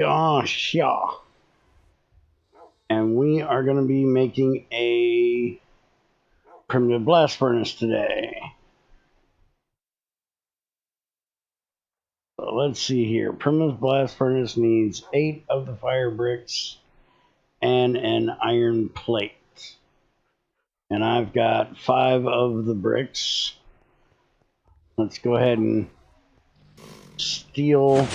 Gosh, yeah. And we are going to be making a primitive blast furnace today. So let's see here. Primitive blast furnace needs 8 of the fire bricks and an iron plate. And I've got 5 of the bricks. Let's go ahead and steal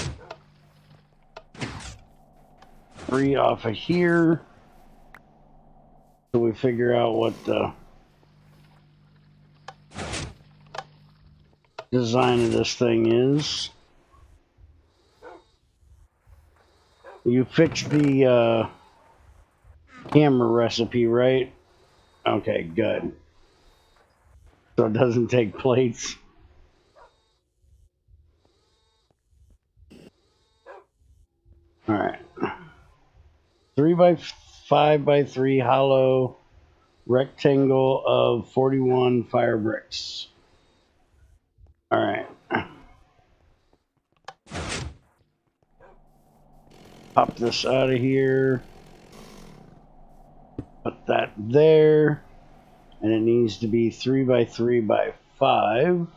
3 off of here. So we figure out what the design of this thing is. You fixed the camera recipe, right? Okay, good. So it doesn't take plates. Alright. 3 by 5 by 3 hollow rectangle of 41 fire bricks. Alright. Pop this out of here. Put that there. And it needs to be 3 by 3 by 5.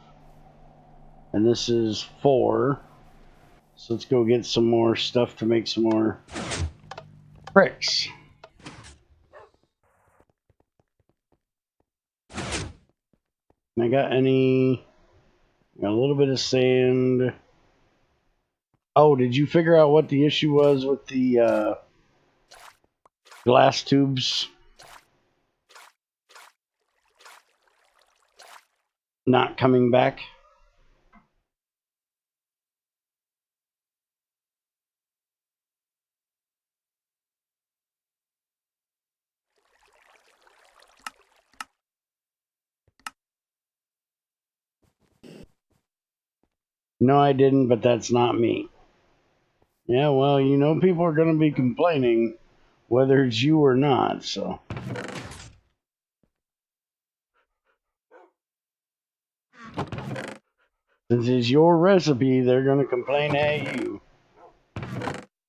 And this is 4. So let's go get some more stuff to make some more bricks. I got got a little bit of sand. Oh, did you figure out what the issue was with the glass tubes not coming back? No, I didn't, but that's not me. Yeah, well, you know, people are going to be complaining whether it's you or not, so. Since it's your recipe, they're going to complain at you.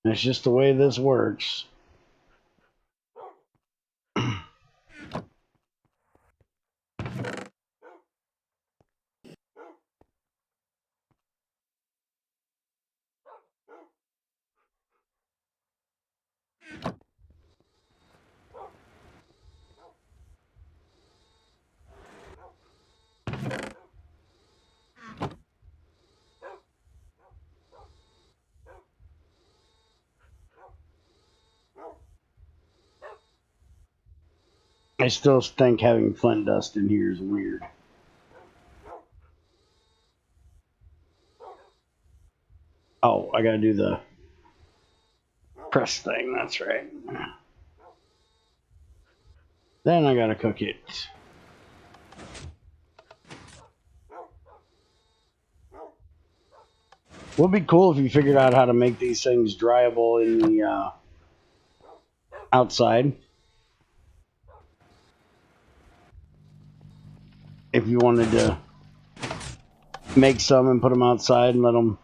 That's just the way this works. I still think having flint dust in here is weird. Oh, I gotta do the press thing, that's right. Then I gotta cook it. Would be cool if you figured out how to make these things dryable in the outside. If you wanted to make some and put them outside and let them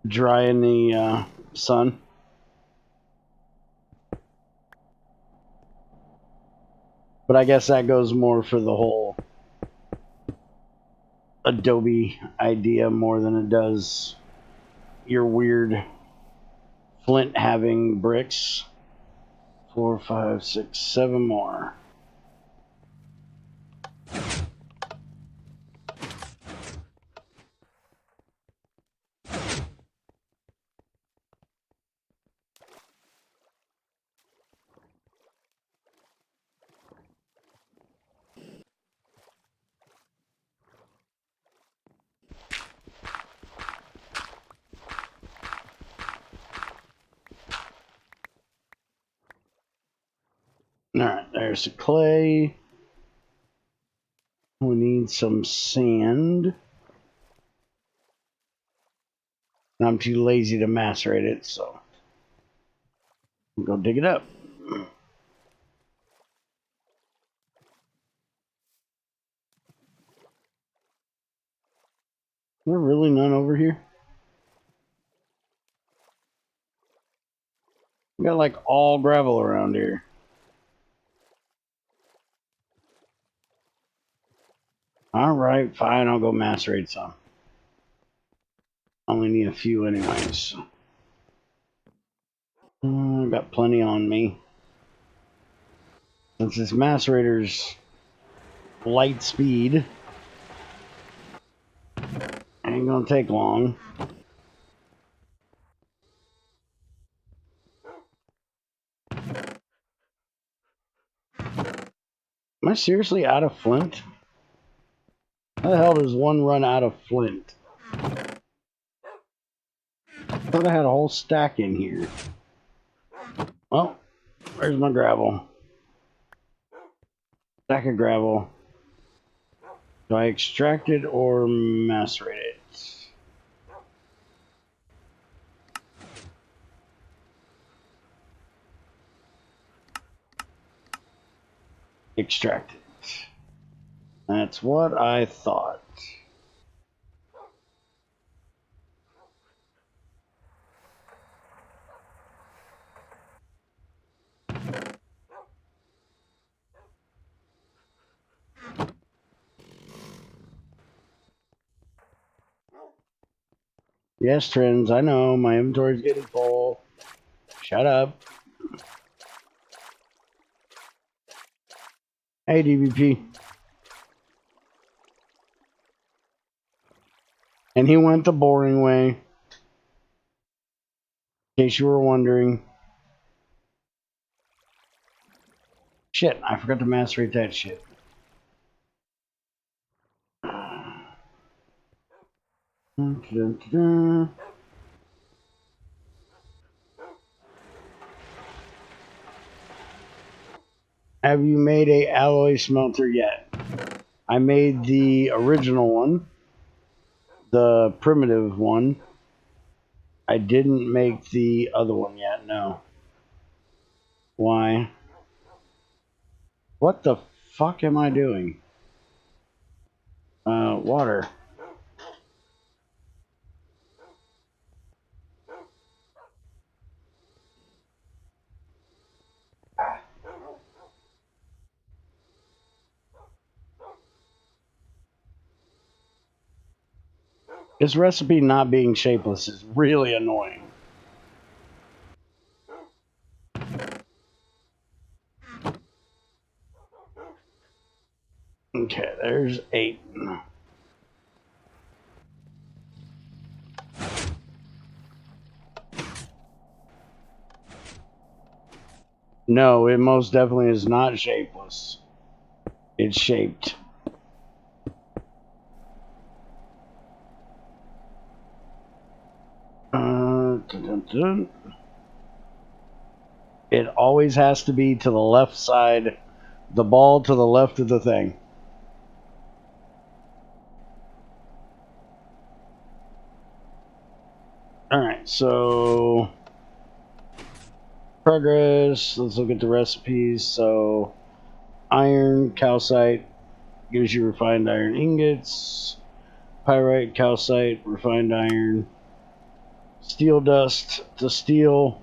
dry in the sun. But I guess that goes more for the whole Adobe idea more than it does your weird flint having bricks. 4, 5, 6, 7 more. Alright, there's the clay. We need some sand. I'm too lazy to macerate it, so we'll go dig it up. There really none over here? We got like all gravel around here. Alright, fine, I'll go macerate some. Only need a few anyways. Got plenty on me. Since this macerator's light speed, ain't gonna take long. Am I seriously out of flint? How the hell does one run out of flint? I thought I had a whole stack in here. Well, where's my gravel? Stack of gravel. Do I extract it or macerate it? Extract it. That's what I thought. Yes, Trends, I know, my inventory's getting full. Shut up. Hey, DVP. And he went the boring way. In case you were wondering. Shit, I forgot to macerate that shit. Have you made a alloy smelter yet? I made the original one, the primitive one. I didn't make the other one yet, no. Why? What the fuck am I doing? Water. This recipe not being shapeless is really annoying. Okay, there's 8. No, it most definitely is not shapeless. It's shaped. Dun, dun, dun. It always has to be to the left side, the ball to the left of the thing. Alright, so progress. Let's look at the recipes. So iron, calcite gives you refined iron ingots. Pyrite, calcite, refined iron. Steel dust to steel.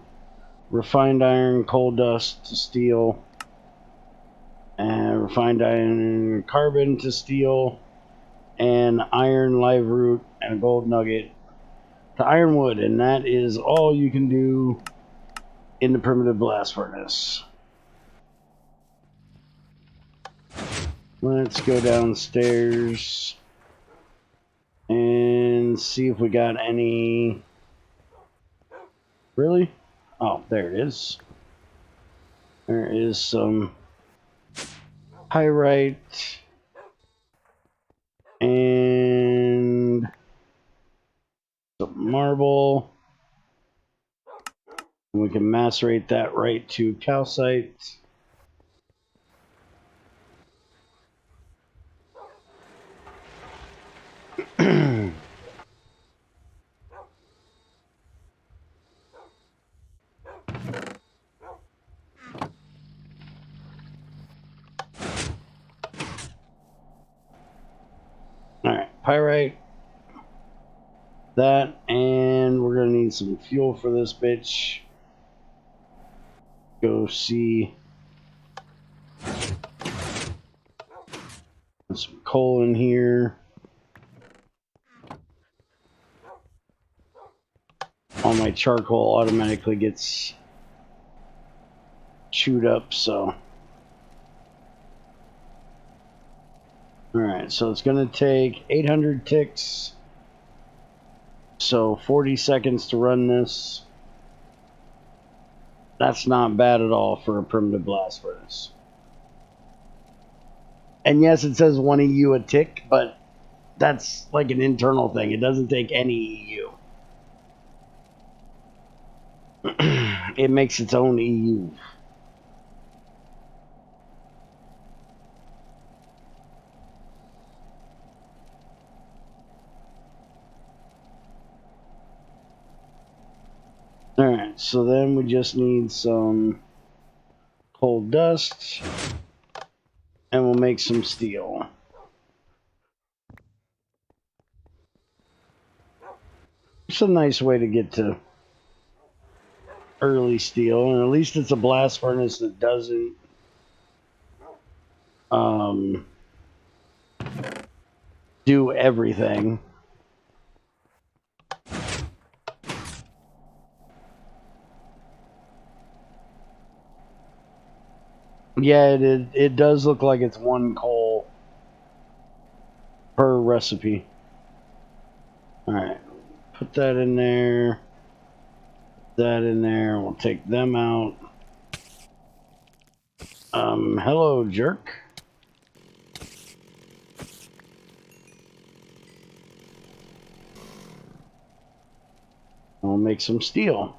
Refined iron, coal dust to steel. And refined iron, carbon to steel. And iron, live root, and a gold nugget to ironwood. And that is all you can do in the primitive blast furnace. Let's go downstairs and see if we got any. Really? Oh, there it is. There is some pyrite and some marble. And we can macerate that right to calcite. Alright, pyrite. That, and we're gonna need some fuel for this bitch. Go see some coal in here. All my charcoal automatically gets chewed up, so. Alright, so it's going to take 800 ticks. So 40 seconds to run this. That's not bad at all for a primitive blast furnace. And yes, it says 1 EU a tick, but that's like an internal thing. It doesn't take any EU. It makes its own EU. Alright, so then we just need some coal dust, and we'll make some steel. It's a nice way to get to early steel, and at least it's a blast furnace that doesn't do everything. Yeah, it does look like it's 1 coal per recipe. Alright, put that in there, that in there, we'll take them out. Hello, jerk. We'll make some steel.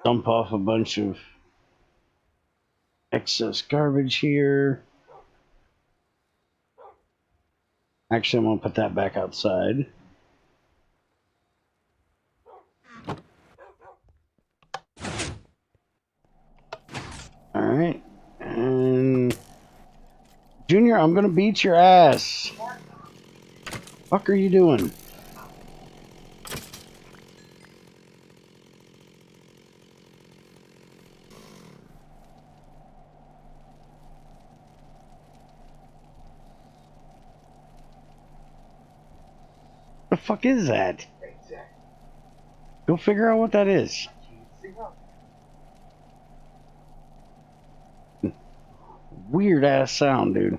Dump off a bunch of excess garbage here. Actually, I'm going to put that back outside. Alright. And Junior, I'm going to beat your ass. Fuck are you doing? The fuck is that? Go figure out what that is. Weird ass sound, dude.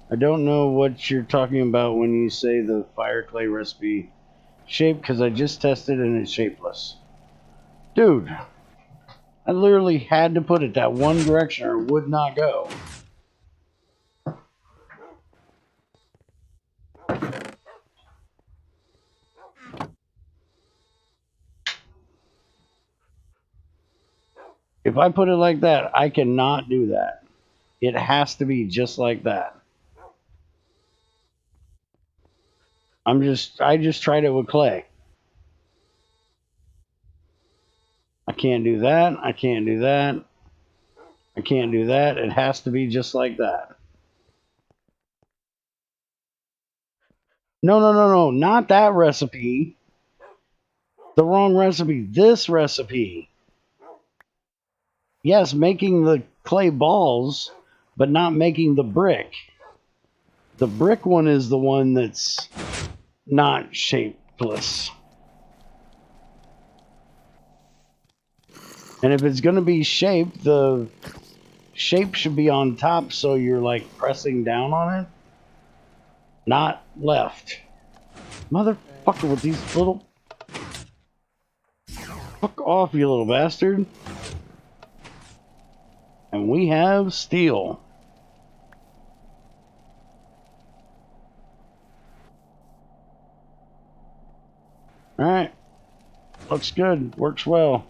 I don't know what you're talking about when you say the fire clay recipe shape, because I just tested and it's shapeless. Dude, I literally had to put it that one direction or it would not go. If I put it like that, I cannot do that. It has to be just like that. I just tried it with clay. I can't do that. I can't do that. I can't do that. It has to be just like that. No, no, no, no. Not that recipe. The wrong recipe. This recipe. Yes, making the clay balls, but not making the brick. The brick one is the one that's not shapeless. And if it's going to be shaped, the shape should be on top so you're like pressing down on it, not left. Motherfucker with these little... Fuck off, you little bastard. And we have steel. Alright. Looks good. Works well.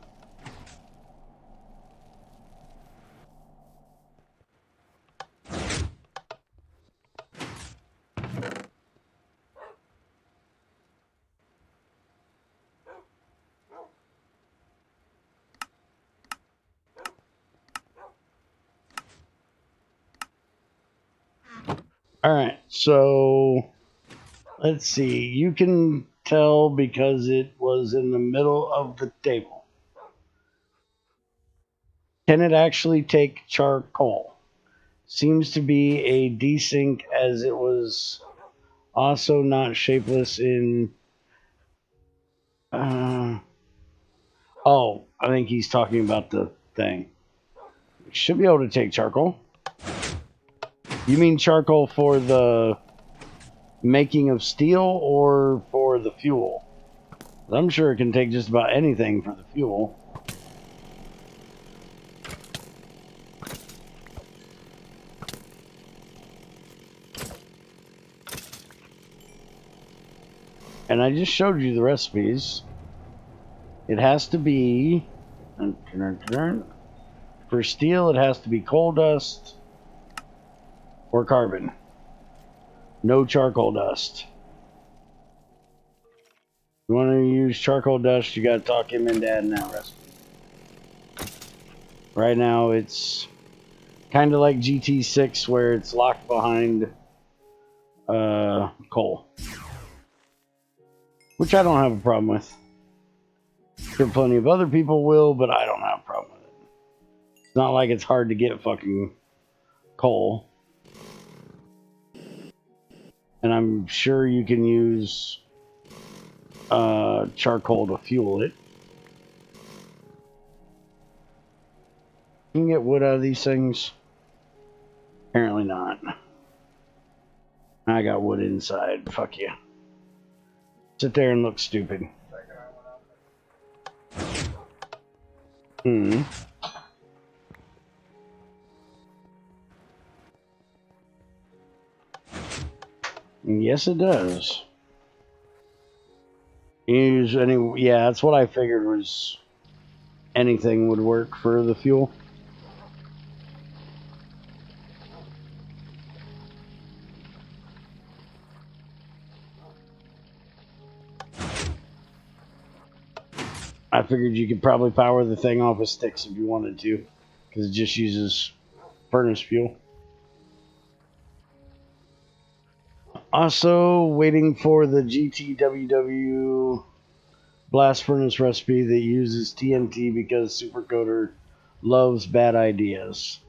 Alright, so Let's see. You can tell because it was in the middle of the table. Can it actually take charcoal? Seems to be a desync as it was also not shapeless in... oh, I think he's talking about the thing. It should be able to take charcoal. You mean charcoal for the making of steel or for the fuel? I'm sure it can take just about anything for the fuel. And I just showed you the recipes. It has to be... for steel, it has to be coal dust or carbon. No charcoal dust. If you want to use charcoal dust, you got to talk him into adding that recipe. Right now, it's kind of like GT6 where it's locked behind coal. Which I don't have a problem with. Sure, plenty of other people will, but I don't have a problem with it. It's not like it's hard to get fucking coal. And I'm sure you can use charcoal to fuel it. You can get wood out of these things? Apparently not. I got wood inside. Fuck you. Sit there and look stupid. Yes, it does. Use any... yeah, that's what I figured was anything would work for the fuel. I figured you could probably power the thing off of sticks if you wanted to, because it just uses furnace fuel. Also, waiting for the GTWW blast furnace recipe that uses TNT because Supercoder loves bad ideas.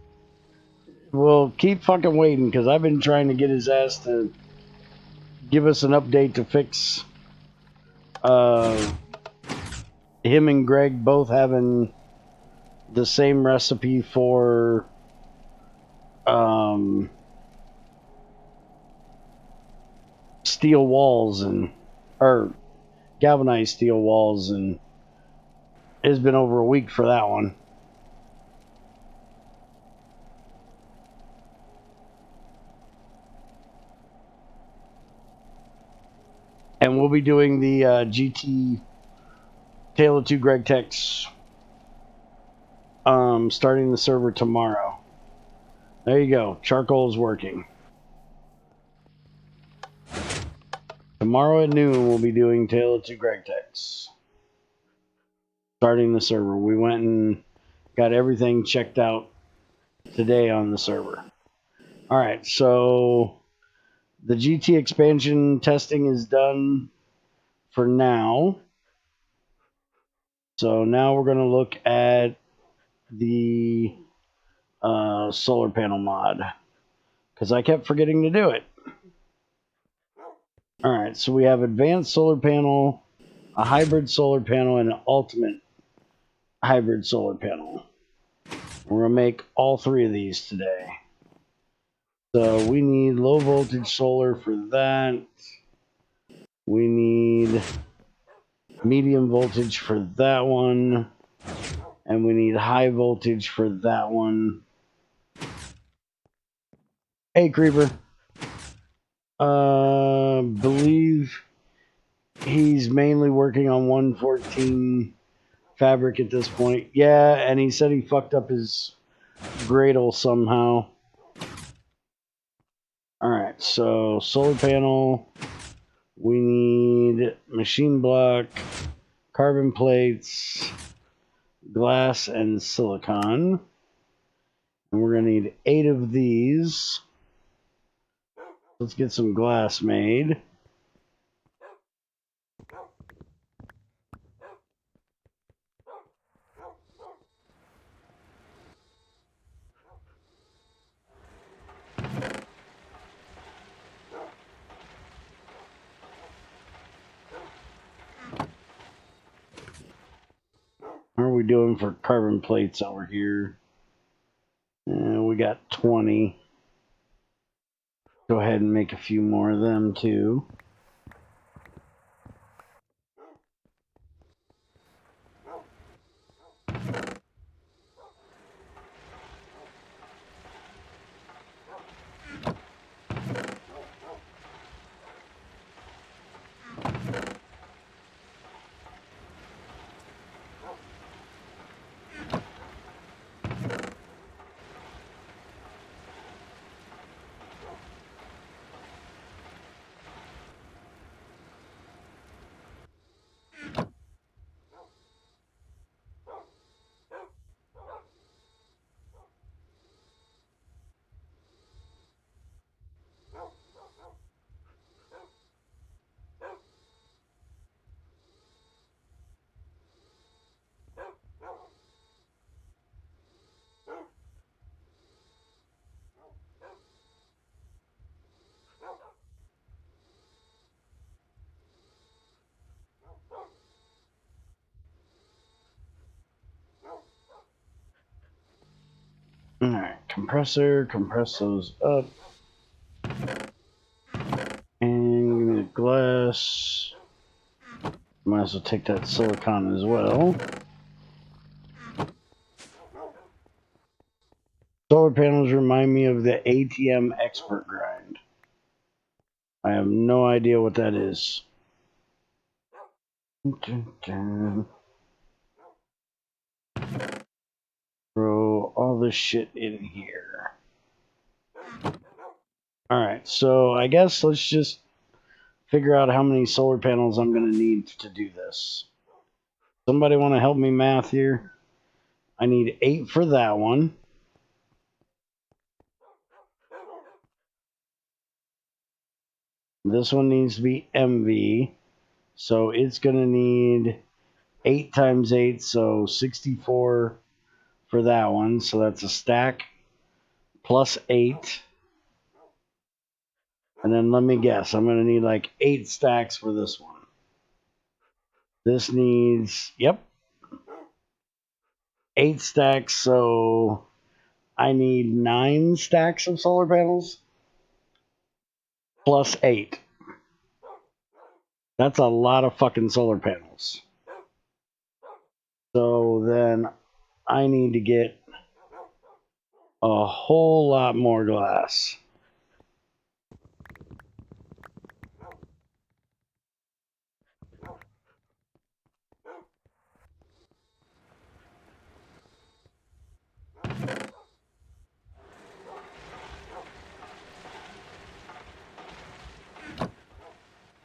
Well, keep fucking waiting, because I've been trying to get his ass to give us an update to fix him and Greg both having the same recipe for steel walls or galvanized steel walls, and it's been over a week for that one. And we'll be doing the GT Tale of Two GregTechs starting the server tomorrow. There you go. Charcoal is working. Tomorrow at noon, we'll be doing Tale of Two GregTechs. Starting the server. We went and got everything checked out today on the server. Alright, so the GT expansion testing is done for now. So now we're going to look at the solar panel mod, because I kept forgetting to do it. Alright, so we have advanced solar panel, a hybrid solar panel, and an ultimate hybrid solar panel. We're going to make all three of these today. So we need low voltage solar for that. We need medium voltage for that one. And we need high voltage for that one. Hey, Creeper. Believe he's mainly working on 114 fabric at this point. Yeah, and he said he fucked up his Gradle somehow. Alright, so solar panel. We need machine block, carbon plates, glass, and silicon. And we're going to need 8 of these. Let's get some glass made. we doing for carbon plates over here? We got 20. Go ahead and make a few more of them too. Alright, compressor, compress those up. And give me the glass. Might as well take that silicon as well. Solar panels remind me of the ATM expert grind. I have no idea what that is. Throw all this shit in here. Alright, so I guess let's just figure out how many solar panels I'm going to need to do this. Somebody want to help me math here? I need 8 for that one. This one needs to be MV. So it's going to need 8 times 8, so 64 for that one. So that's a stack plus 8. And then let me guess, I'm going to need like 8 stacks for this one. This needs, yep, 8 stacks, so I need 9 stacks of solar panels plus 8. That's a lot of fucking solar panels. So then I need to get a whole lot more glass.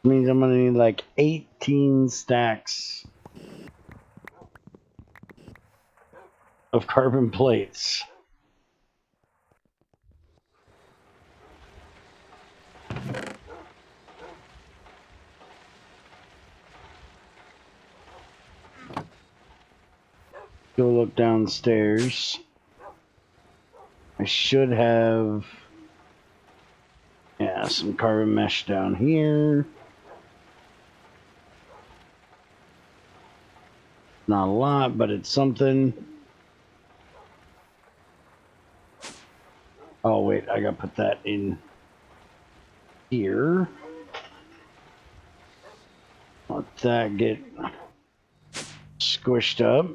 Means I'm gonna need like 18 stacks of carbon plates. Go look downstairs. I should have, yeah, some carbon mesh down here. Not a lot, but it's something. Oh wait, I gotta put that in here. Let that get squished up.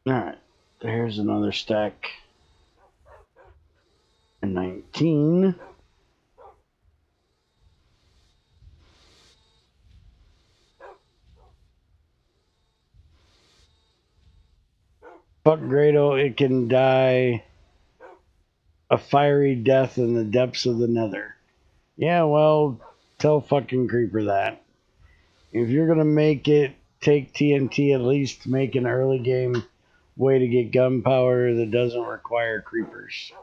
Alright, there's another stack. And 19. Fuck Grado, it can die a fiery death in the depths of the nether. Yeah, well, tell fucking Creeper that. If you're gonna make it take TNT, at least make an early game way to get gunpowder that doesn't require creepers.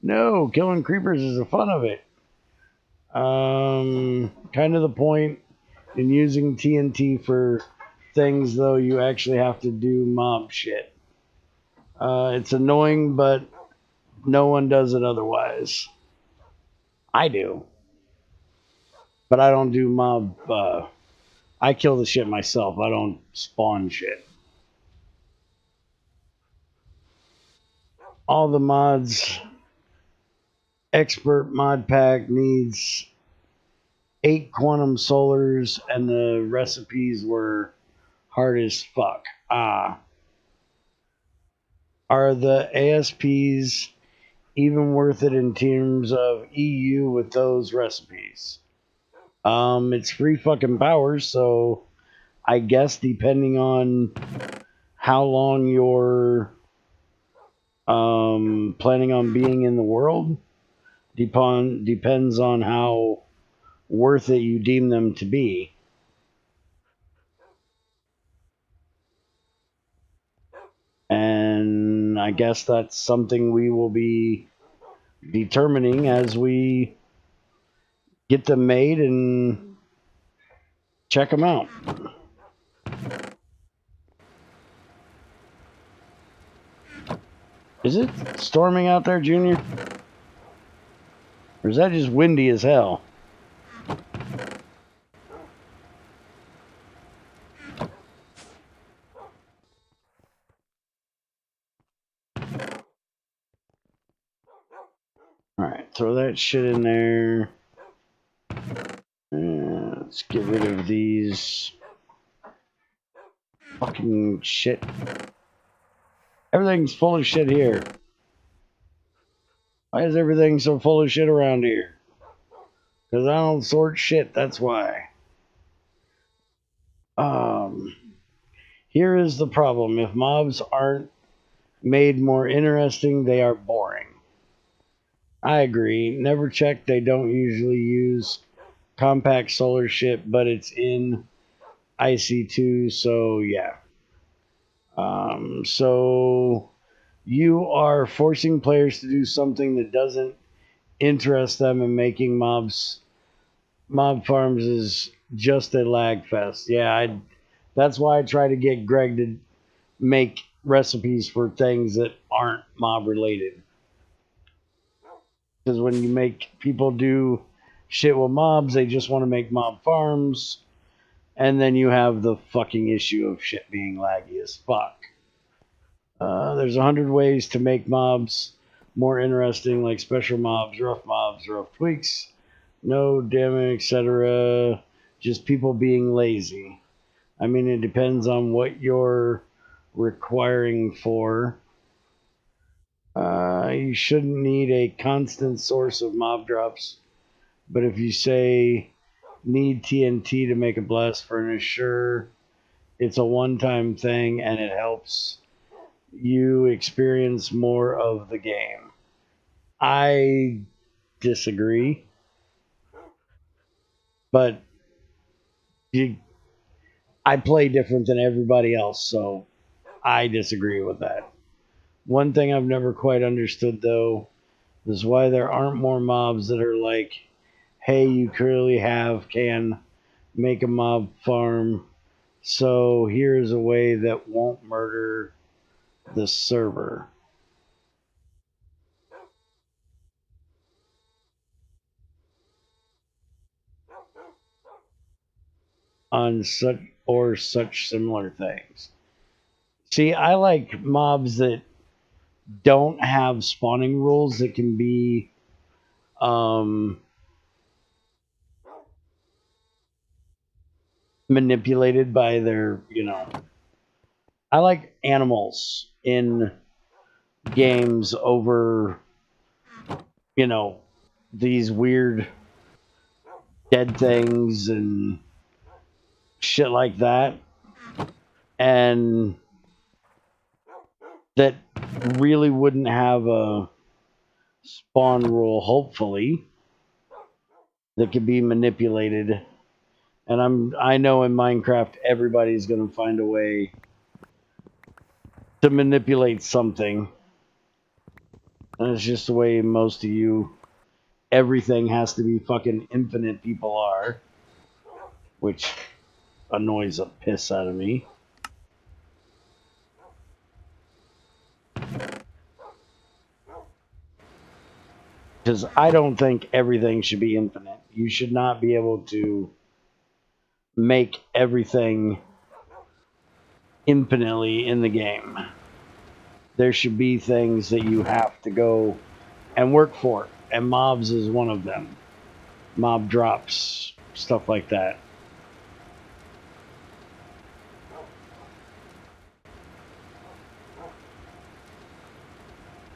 No, killing creepers is the fun of it. Kind of the point in using TNT for things, though, you actually have to do mob shit. It's annoying, but no one does it otherwise. I do, but I don't do mob. I kill the shit myself. I don't spawn shit. All the mods, expert mod pack needs 8 quantum solars, and the recipes were hard as fuck. Are the ASPs even worth it in terms of EU with those recipes? It's free fucking power, so I guess depending on how long you're planning on being in the world, depends on how worth it you deem them to be. And I guess that's something we will be determining as we get them made and check them out. Is it storming out there, Junior? Or is that just windy as hell? Alright, throw that shit in there. Let's get rid of these fucking shit. Everything's full of shit here. Why is everything so full of shit around here? Because I don't sort shit, that's why. Here is the problem. If mobs aren't made more interesting, they are boring. I agree. Never check, they don't usually use compact solar shit, but it's in IC2, so yeah. So you are forcing players to do something that doesn't interest them, and making mob farms is just a lag fest. Yeah, that's why I try to get Greg to make recipes for things that aren't mob related. Because when you make people do shit with mobs, they just want to make mob farms, and then you have the fucking issue of shit being laggy as fuck. There's 100 ways to make mobs more interesting, like special mobs, rough tweaks, no damage, etc. Just people being lazy. I mean, it depends on what you're requiring for. You shouldn't need a constant source of mob drops, but if you say need TNT to make a blast furnace, sure, it's a one-time thing and it helps you experience more of the game. I disagree, but I play different than everybody else, so I disagree with that. One thing I've never quite understood, though, is why there aren't more mobs that are like, hey, you clearly can make a mob farm, so here's a way that won't murder the server. On such similar things. See, I like mobs that don't have spawning rules that can be manipulated by their. I like animals in games over, these weird dead things and shit like that. And that really wouldn't have a spawn rule, hopefully, that could be manipulated. And I know in Minecraft everybody's going to find a way to manipulate something. And it's just the way most of you, everything has to be fucking infinite people are, which annoys the piss out of me. Because I don't think everything should be infinite. You should not be able to make everything infinitely in the game. There should be things that you have to go and work for, and mobs is one of them. Mob drops, stuff like that.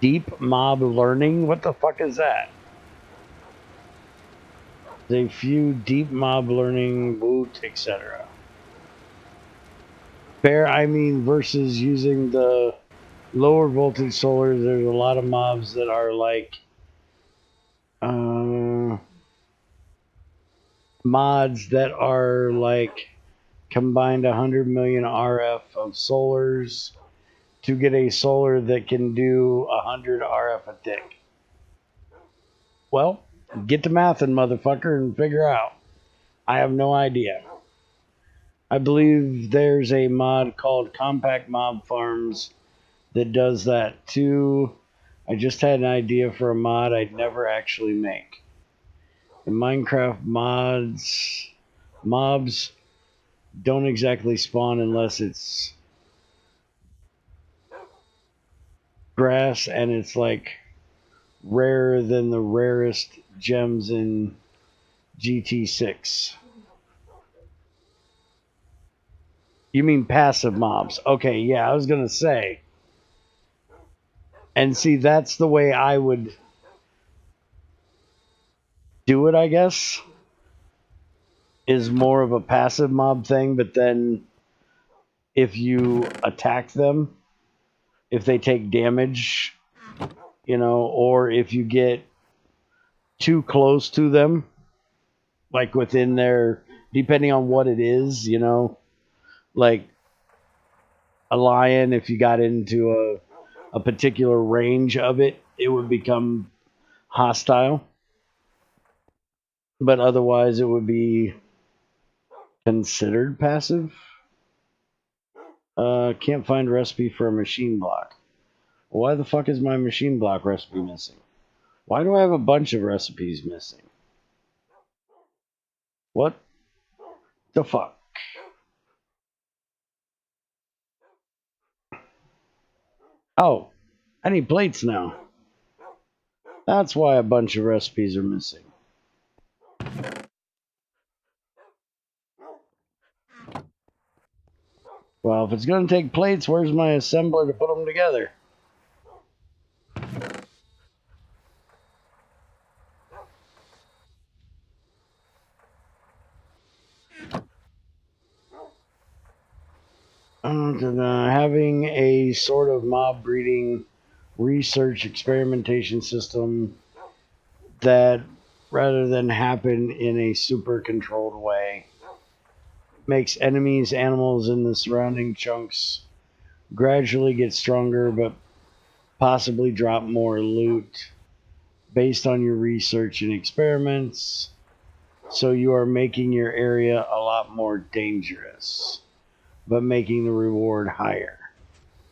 Deep mob learning? What the fuck is that? They few deep mob learning, boot, etc. Fair, I mean, versus using the lower voltage solar, there's a lot of mobs that are like mods that are like combined 100 million RF of solars to get a solar that can do 100 RF a tick. Well, get to mathing, motherfucker, and figure out. I have no idea. I believe there's a mod called Compact Mob Farms that does that too. I just had an idea for a mod I'd never actually make. In Minecraft mobs don't exactly spawn unless it's grass and it's like rarer than the rarest gems in GT6. You mean passive mobs? Okay, yeah, I was gonna say. And see, that's the way I would do it, I guess, is more of a passive mob thing, but then if you attack them, if they take damage, or if you get too close to them, like within their, depending on what it is, like a lion, if you got into a particular range of it, it would become hostile. But otherwise, it would be considered passive. Can't find recipe for a machine block. Why the fuck is my machine block recipe missing? Why do I have a bunch of recipes missing? What the fuck? Oh, I need plates now. That's why a bunch of recipes are missing. Well, if it's going to take plates, where's my assembler to put them together? Having a sort of mob breeding research experimentation system that, rather than happen in a super controlled way, makes enemies, animals, and the surrounding chunks gradually get stronger, but possibly drop more loot based on your research and experiments. So you are making your area a lot more dangerous, but making the reward higher.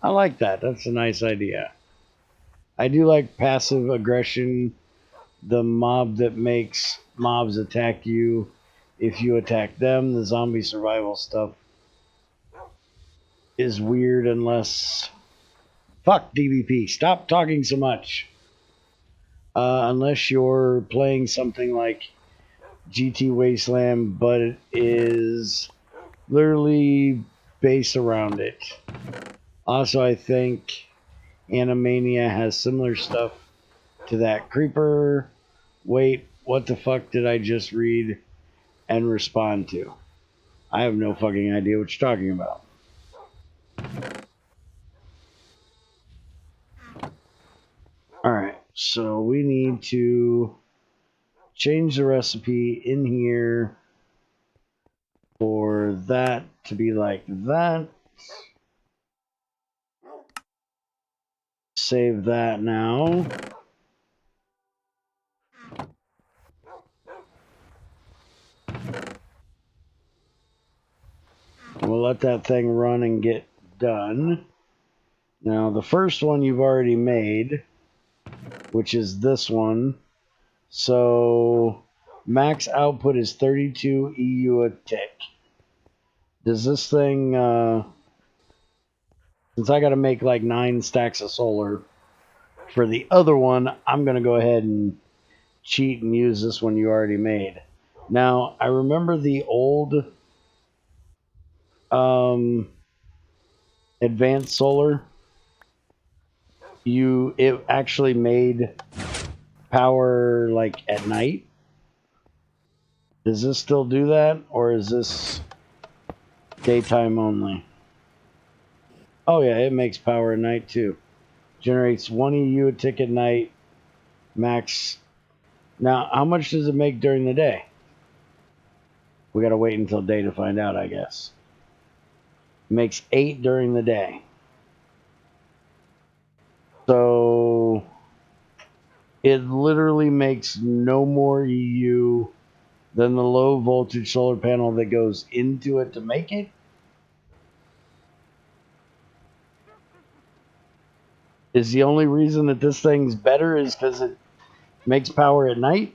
I like that. That's a nice idea. I do like passive aggression, the mob that makes mobs attack you if you attack them. The zombie survival stuff is weird unless... Fuck DBP, stop talking so much. Unless you're playing something like GT Wasteland, but it is literally based around it. Also, I think Animania has similar stuff to that. Creeper, wait, what the fuck did I just read and respond to? I have no fucking idea what you're talking about. So we need to change the recipe in here for that to be like that. Save that now. We'll let that thing run and get done. Now, the first one you've already made, which is this one. So, max output is 32 EU a tick. Does this thing, since I got to make like 9 stacks of solar for the other one, I'm going to go ahead and cheat and use this one you already made. Now, I remember the old advanced solar. It actually made power like at night. Does this still do that, or is this daytime only? Oh yeah, it makes power at night too. Generates 1 EU a tick at night, max. Now, how much does it make during the day? We gotta wait until day to find out, I guess. It makes 8 during the day. So it literally makes no more EU than the low voltage solar panel that goes into it to make it. Is the only reason that this thing's better is because it makes power at night?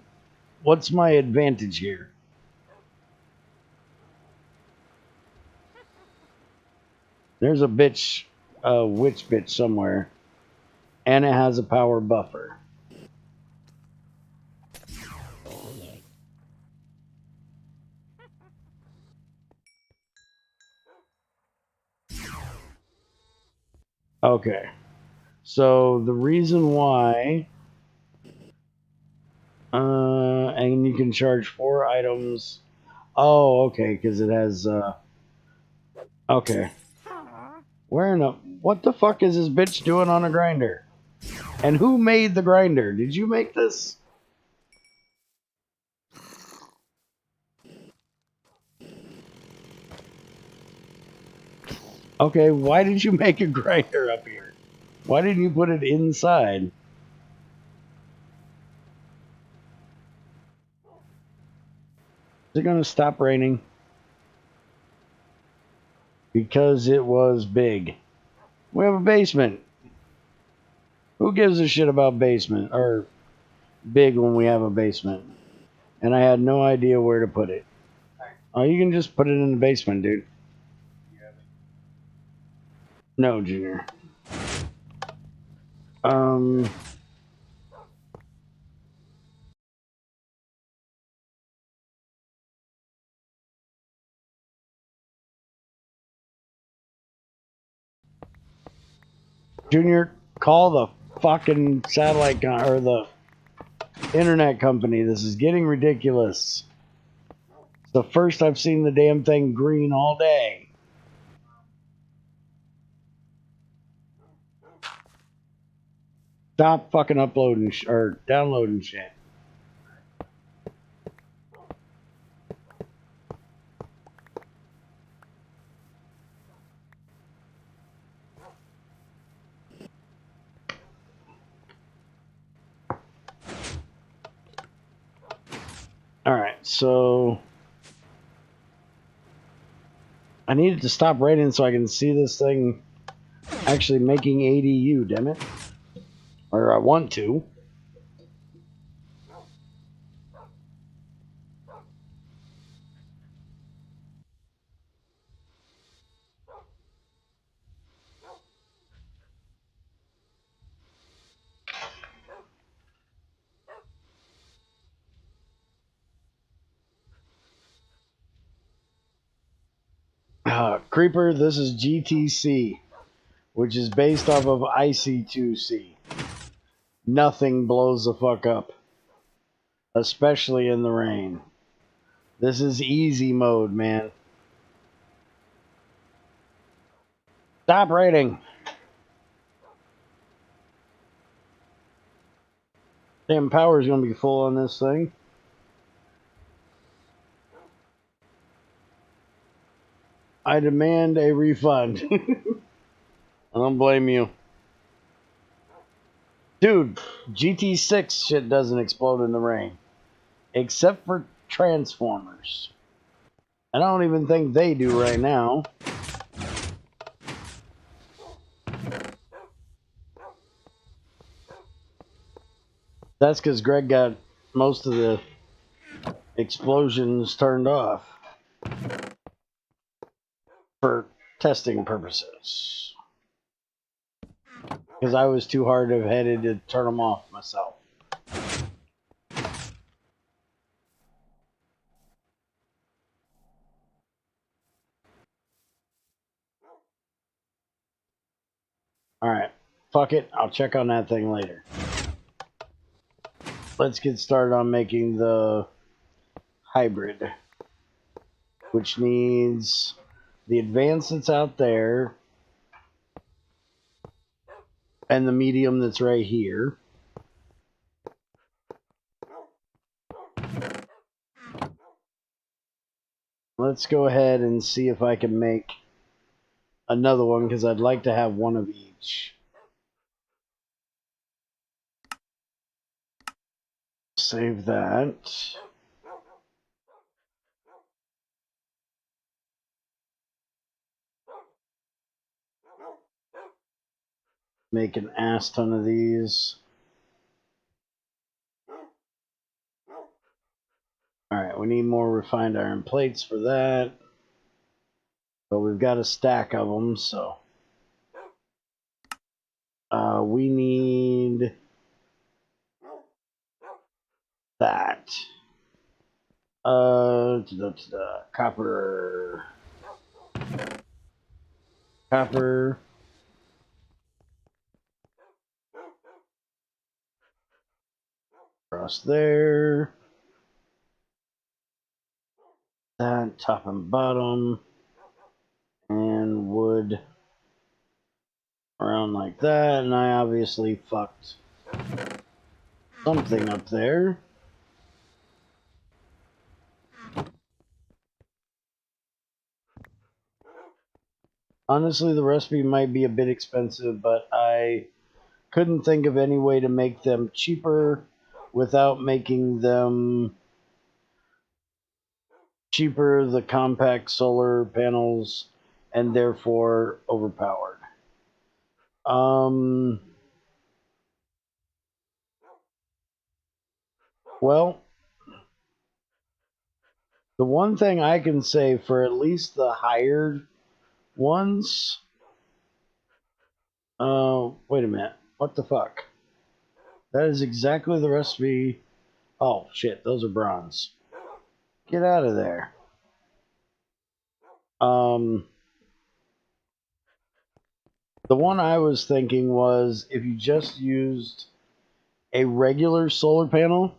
What's my advantage here? There's a bitch, a witch bitch somewhere, and it has a power buffer. Okay, so the reason why, and you can charge 4 items. Oh, okay, because it has, okay. Where in the, what the fuck is this bitch doing on a grinder? And who made the grinder? Did you make this? Okay, why did you make a grinder up here? Why didn't you put it inside? Is it gonna stop raining? Because it was big. We have a basement. Who gives a shit about basement or big when we have a basement? And I had no idea where to put it. Oh, you can just put it in the basement, dude. No, Junior. Um, Junior, call the fucking satellite or the internet company. This is getting ridiculous. It's the first I've seen the damn thing green all day. Stop fucking uploading or downloading shit. Alright, so I needed to stop raining so I can see this thing actually making ADU, damn it. Or I want to. Creeper, this is GTC, which is based off of IC2C. Nothing blows the fuck up, especially in the rain. This is easy mode, man. Stop raining. Damn power is going to be full on this thing. I demand a refund. I don't blame you. Dude, GT6 shit doesn't explode in the rain. Except for Transformers. I don't even think they do right now. That's because Greg got most of the explosions turned off for testing purposes. Because I was too hard-headed to turn them off myself. Alright, fuck it, I'll check on that thing later. Let's get started on making the hybrid, which needs the advance that's out there and the medium that's right here. Let's go ahead and see if I can make another one, because I'd like to have one of each. Save that. Make an ass ton of these. Alright, we need more refined iron plates for that. But we've got a stack of them, so. We need that. Copper. Copper. Across there. That, top and bottom. And wood around like that. And I obviously fucked something up there. Honestly, the recipe might be a bit expensive, but I couldn't think of any way to make them cheaper without making them cheaper, the compact solar panels, and therefore overpowered. Well, the one thing I can say for at least the higher ones, wait a minute, what the fuck? That is exactly the recipe. Oh shit, those are bronze. Get out of there. The one I was thinking was if you just used a regular solar panel,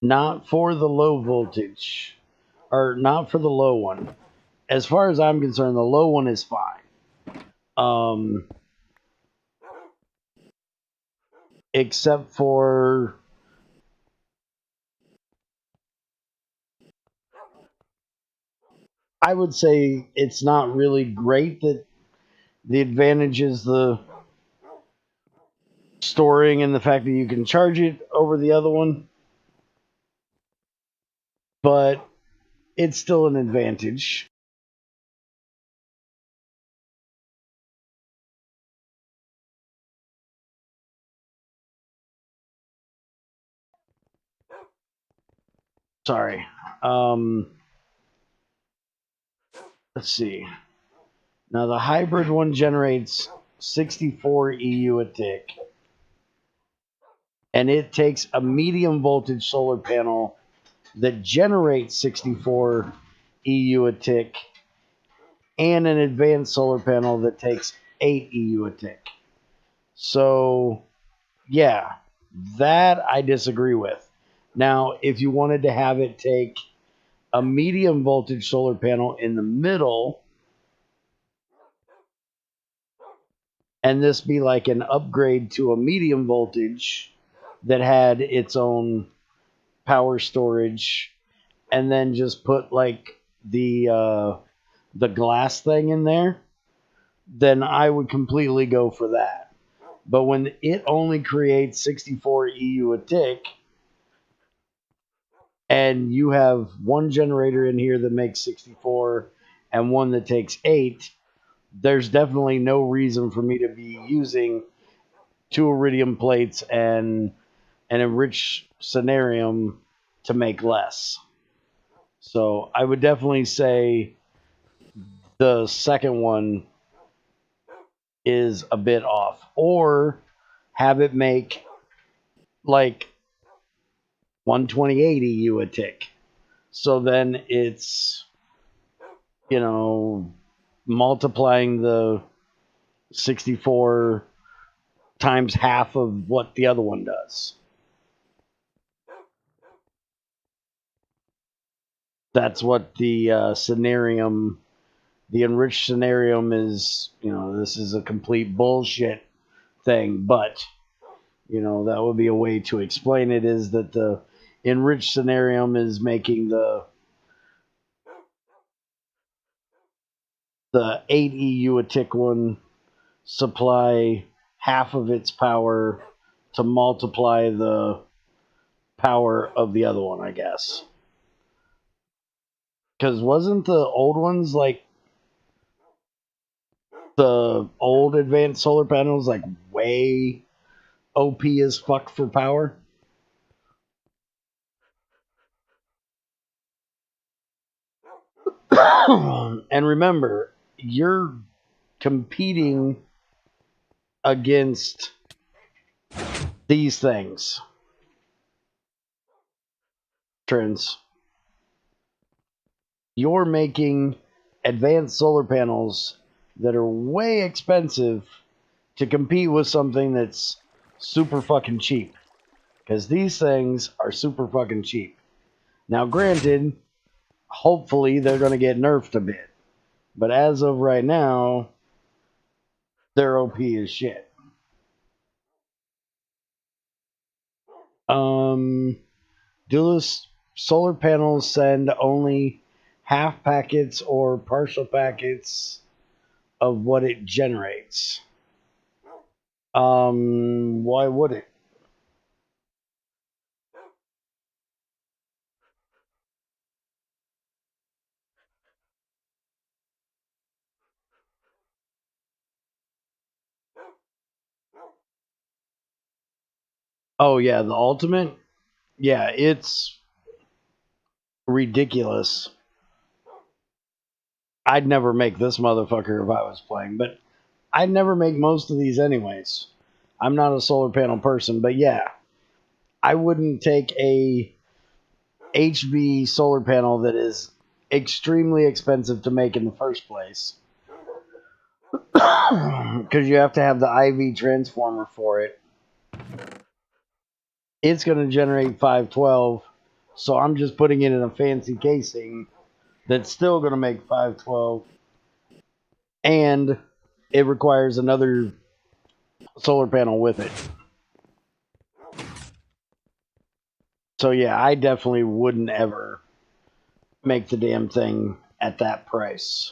not for the low voltage, or not for the low one. As far as I'm concerned, the low one is fine. Except for I would say it's not really great that the advantage is the storing and the fact that you can charge it over the other one. But it's still an advantage. Sorry. Let's see. Now the hybrid one generates 64 EU a tick. And it takes a medium voltage solar panel that generates 64 EU a tick and an advanced solar panel that takes 8 EU a tick. So, yeah, that I disagree with. Now, if you wanted to have it take a medium voltage solar panel in the middle, and this be like an upgrade to a medium voltage, that had its own power storage, and then just put like the glass thing in there, then I would completely go for that. But when it only creates 64 EU a tick, and you have one generator in here that makes 64 and one that takes 8, there's definitely no reason for me to be using 2 iridium plates and an enriched scenarium to make less. So I would definitely say the second one is a bit off. Or have it make like 128 EU a tick. So then it's, multiplying the 64 times half of what the other one does. That's what the scenarium, the enriched scenarium is. This is a complete bullshit thing, but that would be a way to explain it, is that the enriched scenarium is making the 8 EU a tick one supply half of its power to multiply the power of the other one, I guess. Because wasn't the old ones like the old advanced solar panels like way OP as fuck for power? And remember, you're competing against these things. Trends. You're making advanced solar panels that are way expensive to compete with something that's super fucking cheap. Because these things are super fucking cheap. Now, granted, hopefully they're going to get nerfed a bit. But as of right now, they're OP as shit. Do the solar panels send only half packets or partial packets of what it generates? Why would it? Oh yeah, the ultimate? Yeah, it's ridiculous. I'd never make this motherfucker if I was playing, but I'd never make most of these anyways. I'm not a solar panel person, but yeah, I wouldn't take a HV solar panel that is extremely expensive to make in the first place, because you have to have the IV transformer for it. It's going to generate 512, so I'm just putting it in a fancy casing that's still going to make 512, and it requires another solar panel with it. So yeah, I definitely wouldn't ever make the damn thing at that price.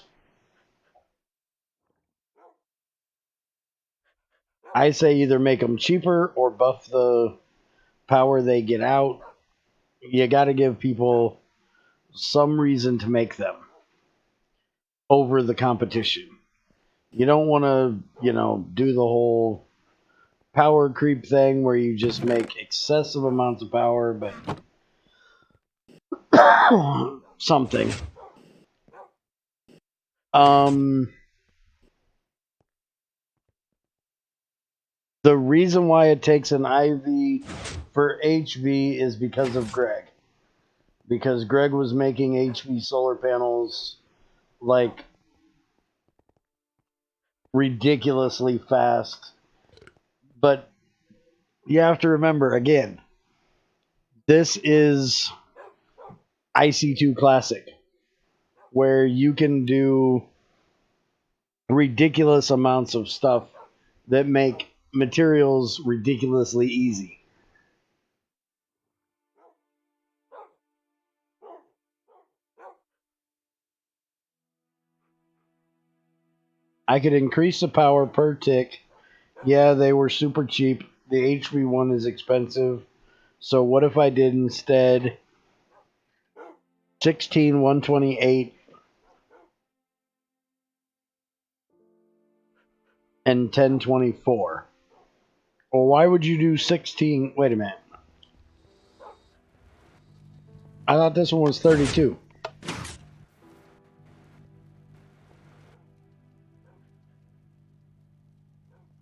I say either make them cheaper or buff the power they get out. You got to give people some reason to make them over the competition. You don't want to, do the whole power creep thing where you just make excessive amounts of power, but something. The reason why it takes an IV for HV is because of Greg. Because Greg was making HV solar panels like ridiculously fast. But you have to remember, again, this is IC2 Classic, where you can do ridiculous amounts of stuff that make materials ridiculously easy. I could increase the power per tick. Yeah, they were super cheap. The HV one is expensive. So what if I did instead 16 128 and 1024? Well, why would you do 16? Wait a minute. I thought this one was 32.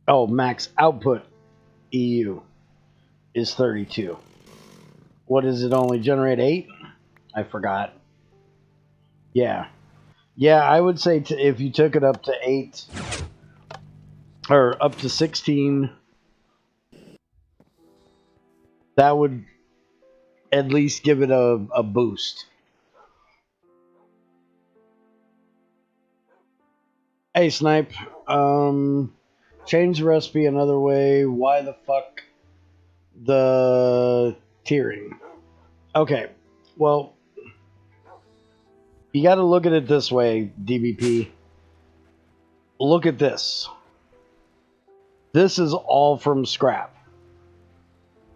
Oh, max output EU is 32. What does it only generate 8? I forgot. Yeah. Yeah, I would say if you took it up to 8 or up to 16, that would at least give it a boost. Hey, Snipe. Change the recipe another way. Why the fuck the tiering? Okay. Well, you got to look at it this way, DBP. Look at this. This is all from scrap.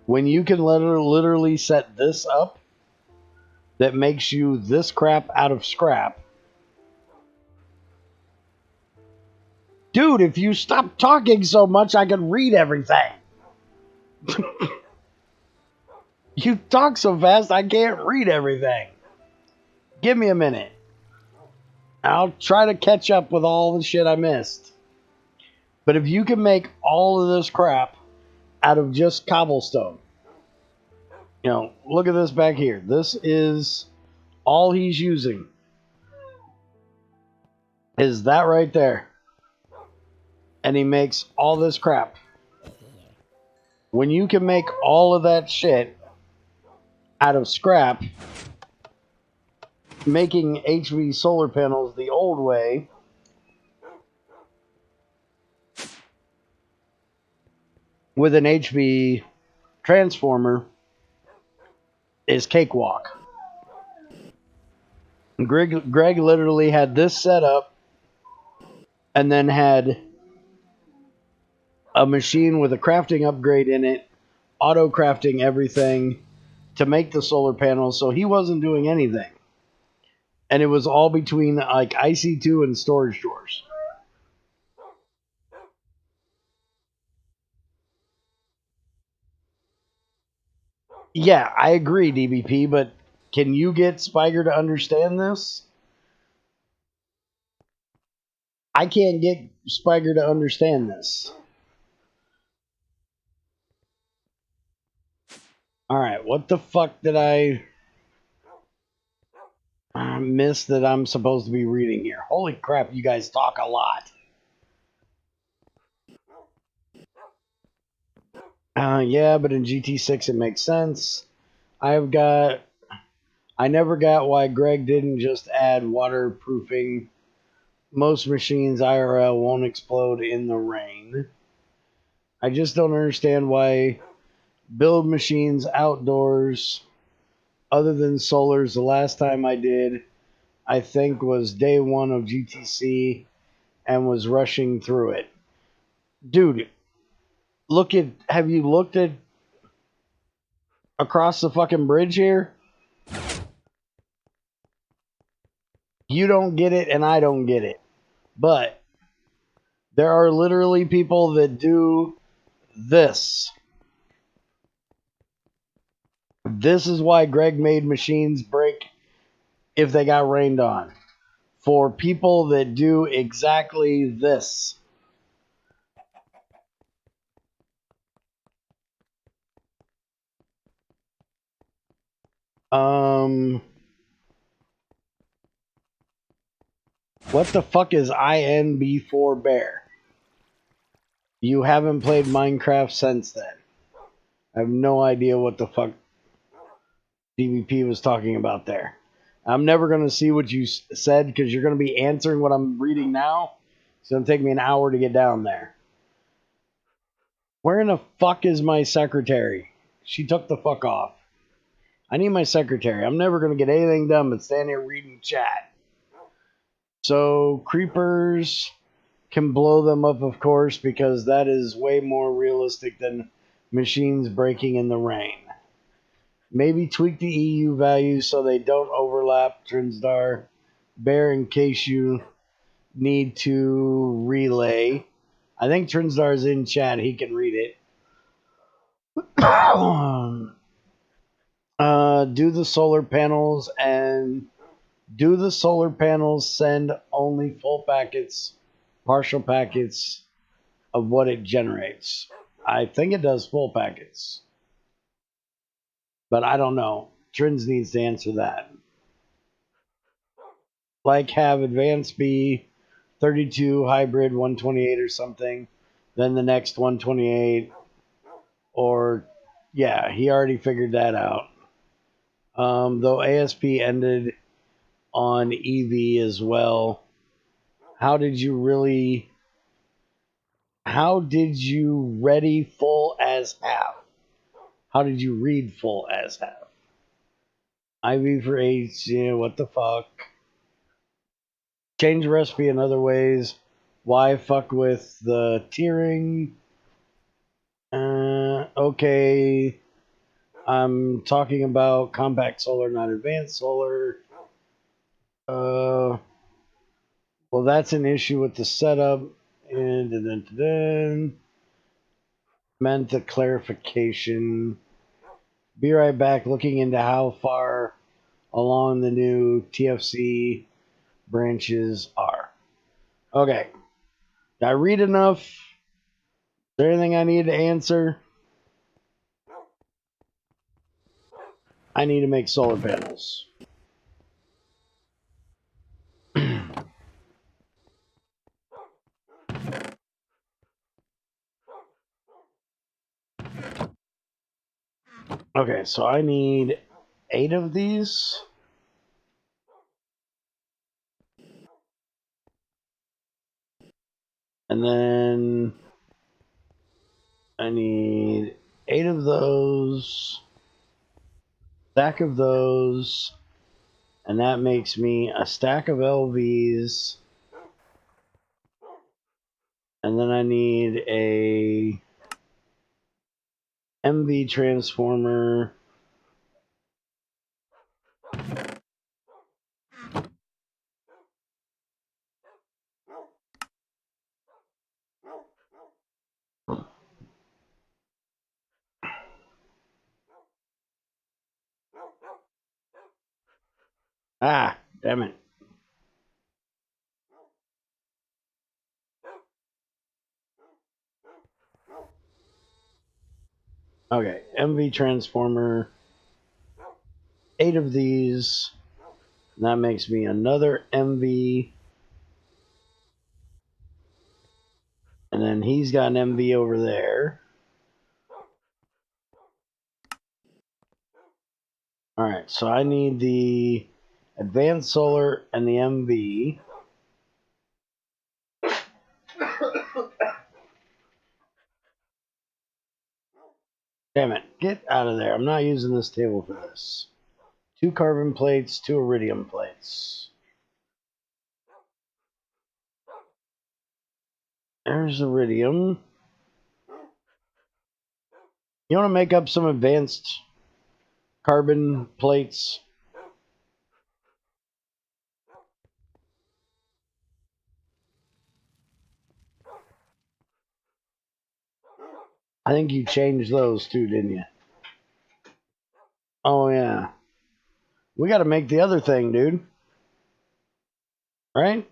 When you can literally set this up, that makes you this crap out of scrap. Dude, if you stop talking so much, I can read everything. You talk so fast, I can't read everything. Give me a minute. I'll try to catch up with all the shit I missed. But if you can make all of this crap out of just cobblestone, you know, look at this back here. This is all he's using. Is that right there. And he makes all this crap. When you can make all of that shit out of scrap, making HV solar panels the old way with an HV transformer is cakewalk. Greg literally had this set up and then had a machine with a crafting upgrade in it, auto crafting everything to make the solar panels, so he wasn't doing anything. And it was all between like IC2 and storage drawers. Yeah, I agree, DBP, but can you get Spiger to understand this? I can't get Spiger to understand this. Alright, what the fuck did I miss that I'm supposed to be reading here? Holy crap, you guys talk a lot. Yeah, but in GT6 it makes sense. I never got why Greg didn't just add waterproofing. Most machines IRL won't explode in the rain. I just don't understand why build machines outdoors other than solars. The last time I did, I think, was day 1 of GTC and was rushing through it. Dude, have you looked at across the fucking bridge here? You don't get it and I don't get it. But there are literally people that do this. This is why Greg made machines break if they got rained on. For people that do exactly this. What the fuck is INB4 Bear? You haven't played Minecraft since then. I have no idea what the fuck DVP was talking about there. I'm never going to see what you said because you're going to be answering what I'm reading now. It's going to take me an hour to get down there. Where in the fuck is my secretary? She took the fuck off. I need my secretary. I'm never going to get anything done but stand here reading chat. So, creepers. can blow them up, of course, because that is way more realistic than machines breaking in the rain. Maybe tweak the EU values so they don't overlap, Trinsdar. Bear in case you need to relay. I think Trinsdar's in chat. He can read it. Do the solar panels send only full packets, partial packets of what it generates? I think it does full packets, but I don't know. Trins needs to answer that. Like have advanced be 32 hybrid 128 or something, then the next 128, or yeah, he already figured that out. Though ASP ended on EV as well. How did you ready full as half? How did you read full as half? IV for H, yeah, what the fuck? Change the recipe in other ways. Why fuck with the tiering? Okay. I'm talking about compact solar, not advanced solar. Well, that's an issue with the setup. And then meant the clarification. Be right back. Looking into how far along the new TFC branches are. Okay. Did I read enough? Is there anything I need to answer? I need to make solar panels. Okay, so I need 8 of these. And then I need 8 of those, stack of those, and that makes me a stack of LVs. And then I need a MV transformer. Ah, damn it. Okay, MV transformer, 8 of these. And that makes me another MV. And then he's got an MV over there. Alright, so I need the advanced solar and the MV. Damn it, get out of there. I'm not using this table for this. 2 carbon plates, 2 iridium plates. There's iridium. You want to make up some advanced carbon plates? I think you changed those too, didn't you? Oh, yeah. We got to make the other thing, dude. Right?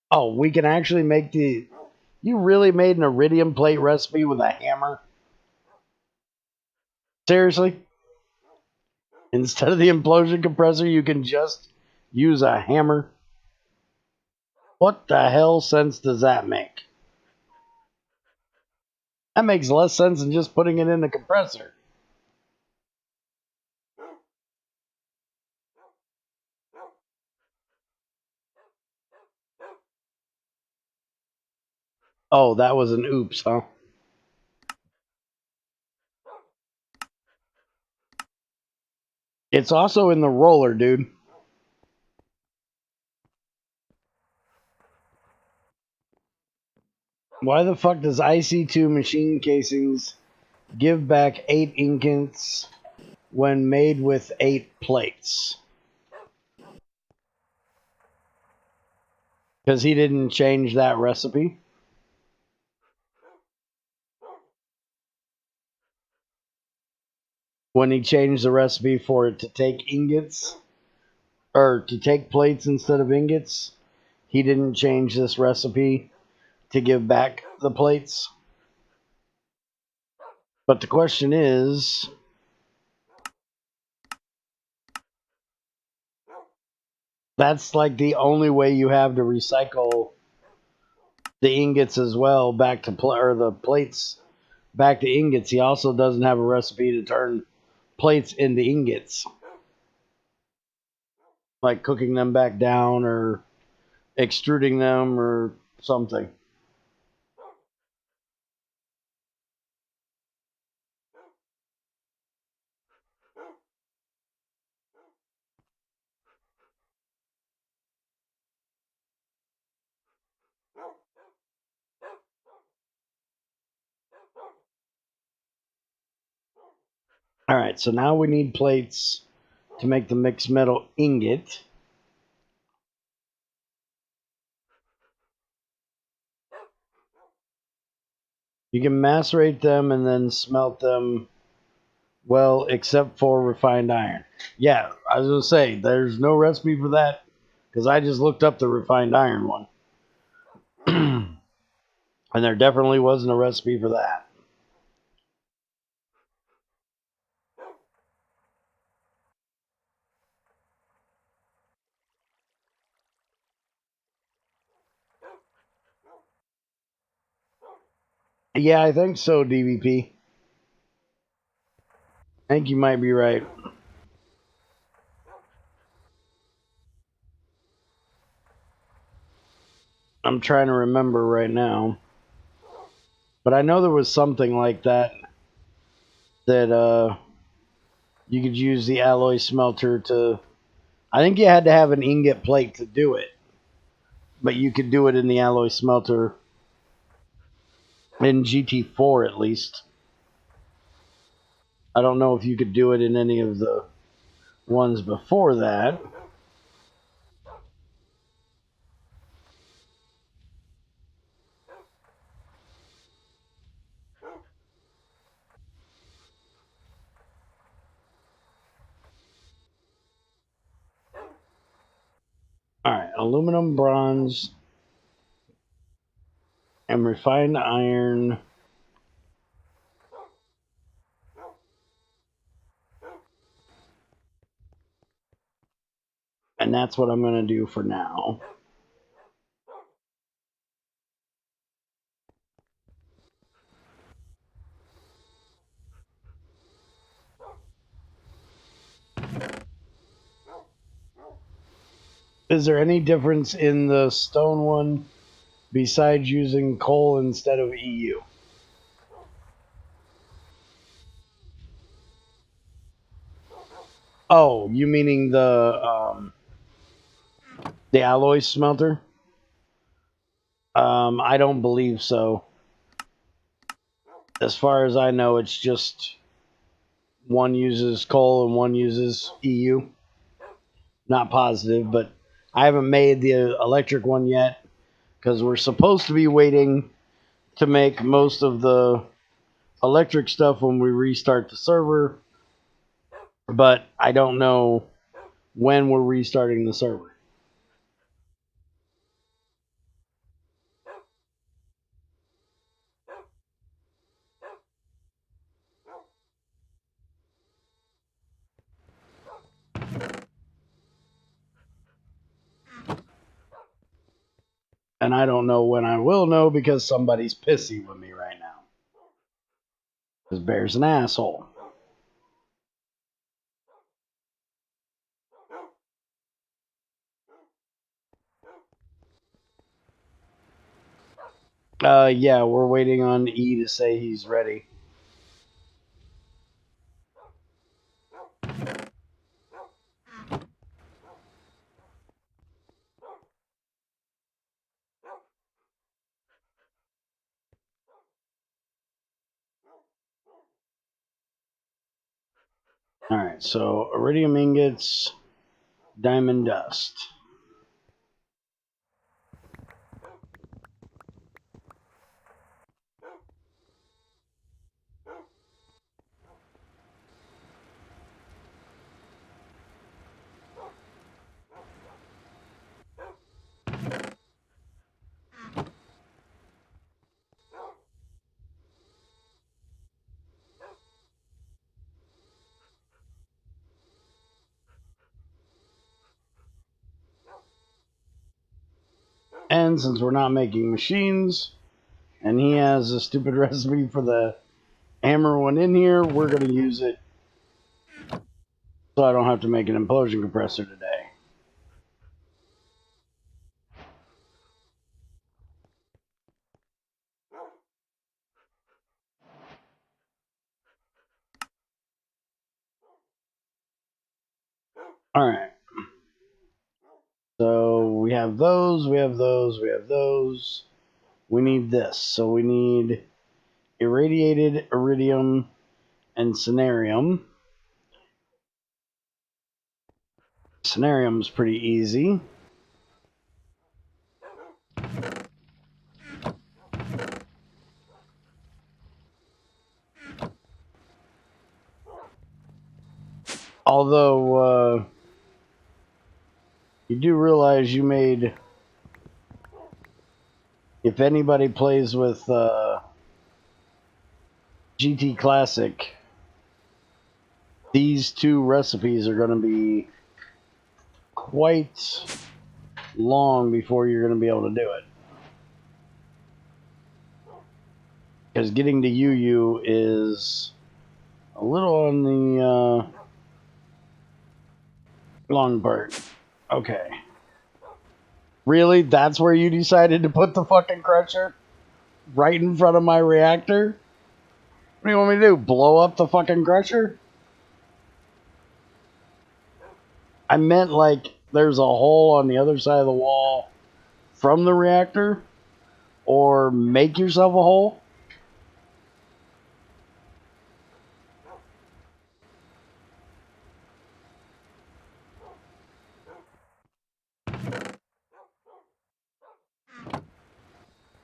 Oh, we can actually make the... You really made an iridium plate recipe with a hammer? Seriously? Instead of the implosion compressor, you can just use a hammer? What the hell sense does that make? That makes less sense than just putting it in the compressor. Oh, that was an oops, huh? It's also in the roller, dude. Why the fuck does IC2 machine casings give back 8 ingots when made with 8 plates? Because he didn't change that recipe. When he changed the recipe for it to take ingots, or to take plates instead of ingots, he didn't change this recipe to give back the plates. But the question is, that's like the only way you have to recycle the ingots as well back to or the plates back to ingots. He also doesn't have a recipe to turn plates into ingots, like cooking them back down or extruding them or something. All right, so now we need plates to make the mixed metal ingot. You can macerate them and then smelt them, well, except for refined iron. Yeah, I was going to say, there's no recipe for that because I just looked up the refined iron one. And there definitely wasn't a recipe for that. Yeah, I think so, DVP. I think you might be right. I'm trying to remember right now. But I know there was something like that you could use the alloy smelter to. I think you had to have an ingot plate to do it, but you could do it in the alloy smelter in GT4 at least. I don't know if you could do it in any of the ones before that. All right, aluminum, bronze, and refined iron. And that's what I'm going to do for now. Is there any difference in the stone one besides using coal instead of EU? Oh, you meaning the alloy smelter? I don't believe so. As far as I know, it's just one uses coal and one uses EU. Not positive, but I haven't made the electric one yet because we're supposed to be waiting to make most of the electric stuff when we restart the server, but I don't know when we're restarting the server. And I don't know when I will know because somebody's pissy with me right now. Because Bear's an asshole. Yeah, we're waiting on E to say he's ready. Alright, so iridium ingots, diamond dust. And since we're not making machines, and he has a stupid recipe for the hammer one in here, we're going to use it so I don't have to make an implosion compressor today. Alright. So we have those, we have those, we have those. We need this. So we need irradiated iridium and cenarium. Cenarium's pretty easy. Although, you do realize you made... If anybody plays with GT Classic, these two recipes are going to be quite long before you're going to be able to do it. Because getting to UU is a little on the long part. Okay. Really? That's where you decided to put the fucking crusher? Right in front of my reactor? What do you want me to do? Blow up the fucking crusher? I meant like there's a hole on the other side of the wall from the reactor? Or make yourself a hole?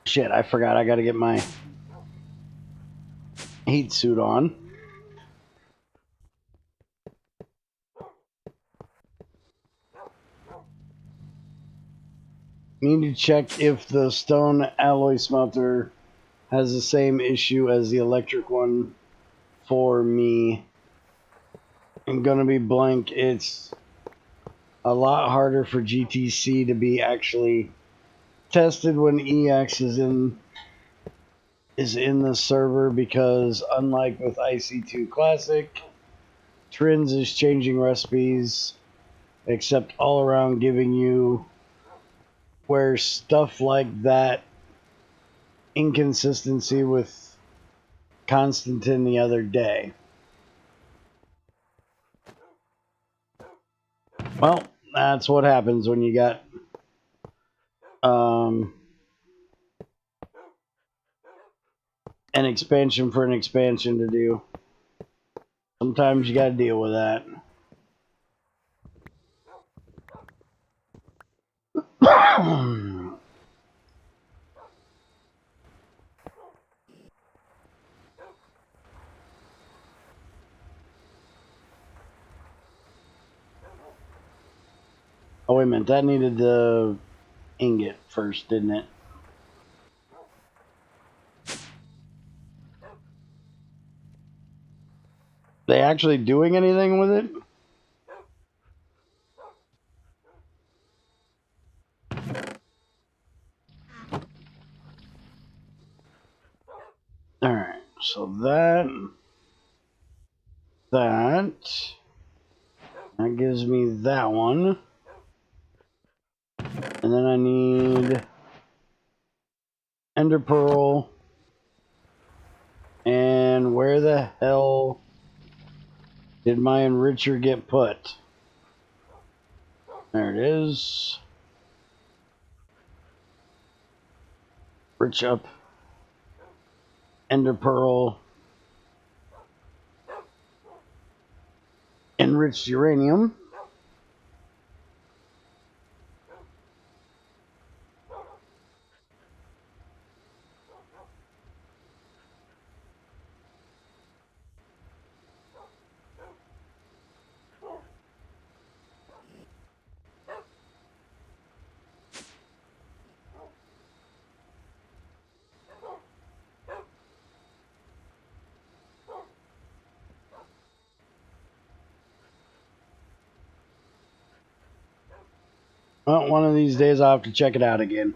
Shit, I forgot I gotta get my heat suit on. Need to check if the stone alloy smelter has the same issue as the electric one for me. I'm gonna be blank. It's a lot harder for GTC to be actually tested when EX is in the server, because unlike with IC2 Classic, Trins is changing recipes, except all around giving you where stuff like that inconsistency with Constantine the other day. Well, that's what happens when you got an expansion for an expansion to do. Sometimes you gotta deal with that. Oh, wait a minute. That needed the ingot first, didn't it? They actually doing anything with it? Alright, so that gives me that one. And then I need Ender Pearl. And where the hell did my enricher get put? There it is. Rich up Ender Pearl. enriched uranium. Well, one of these days I'll have to check it out again.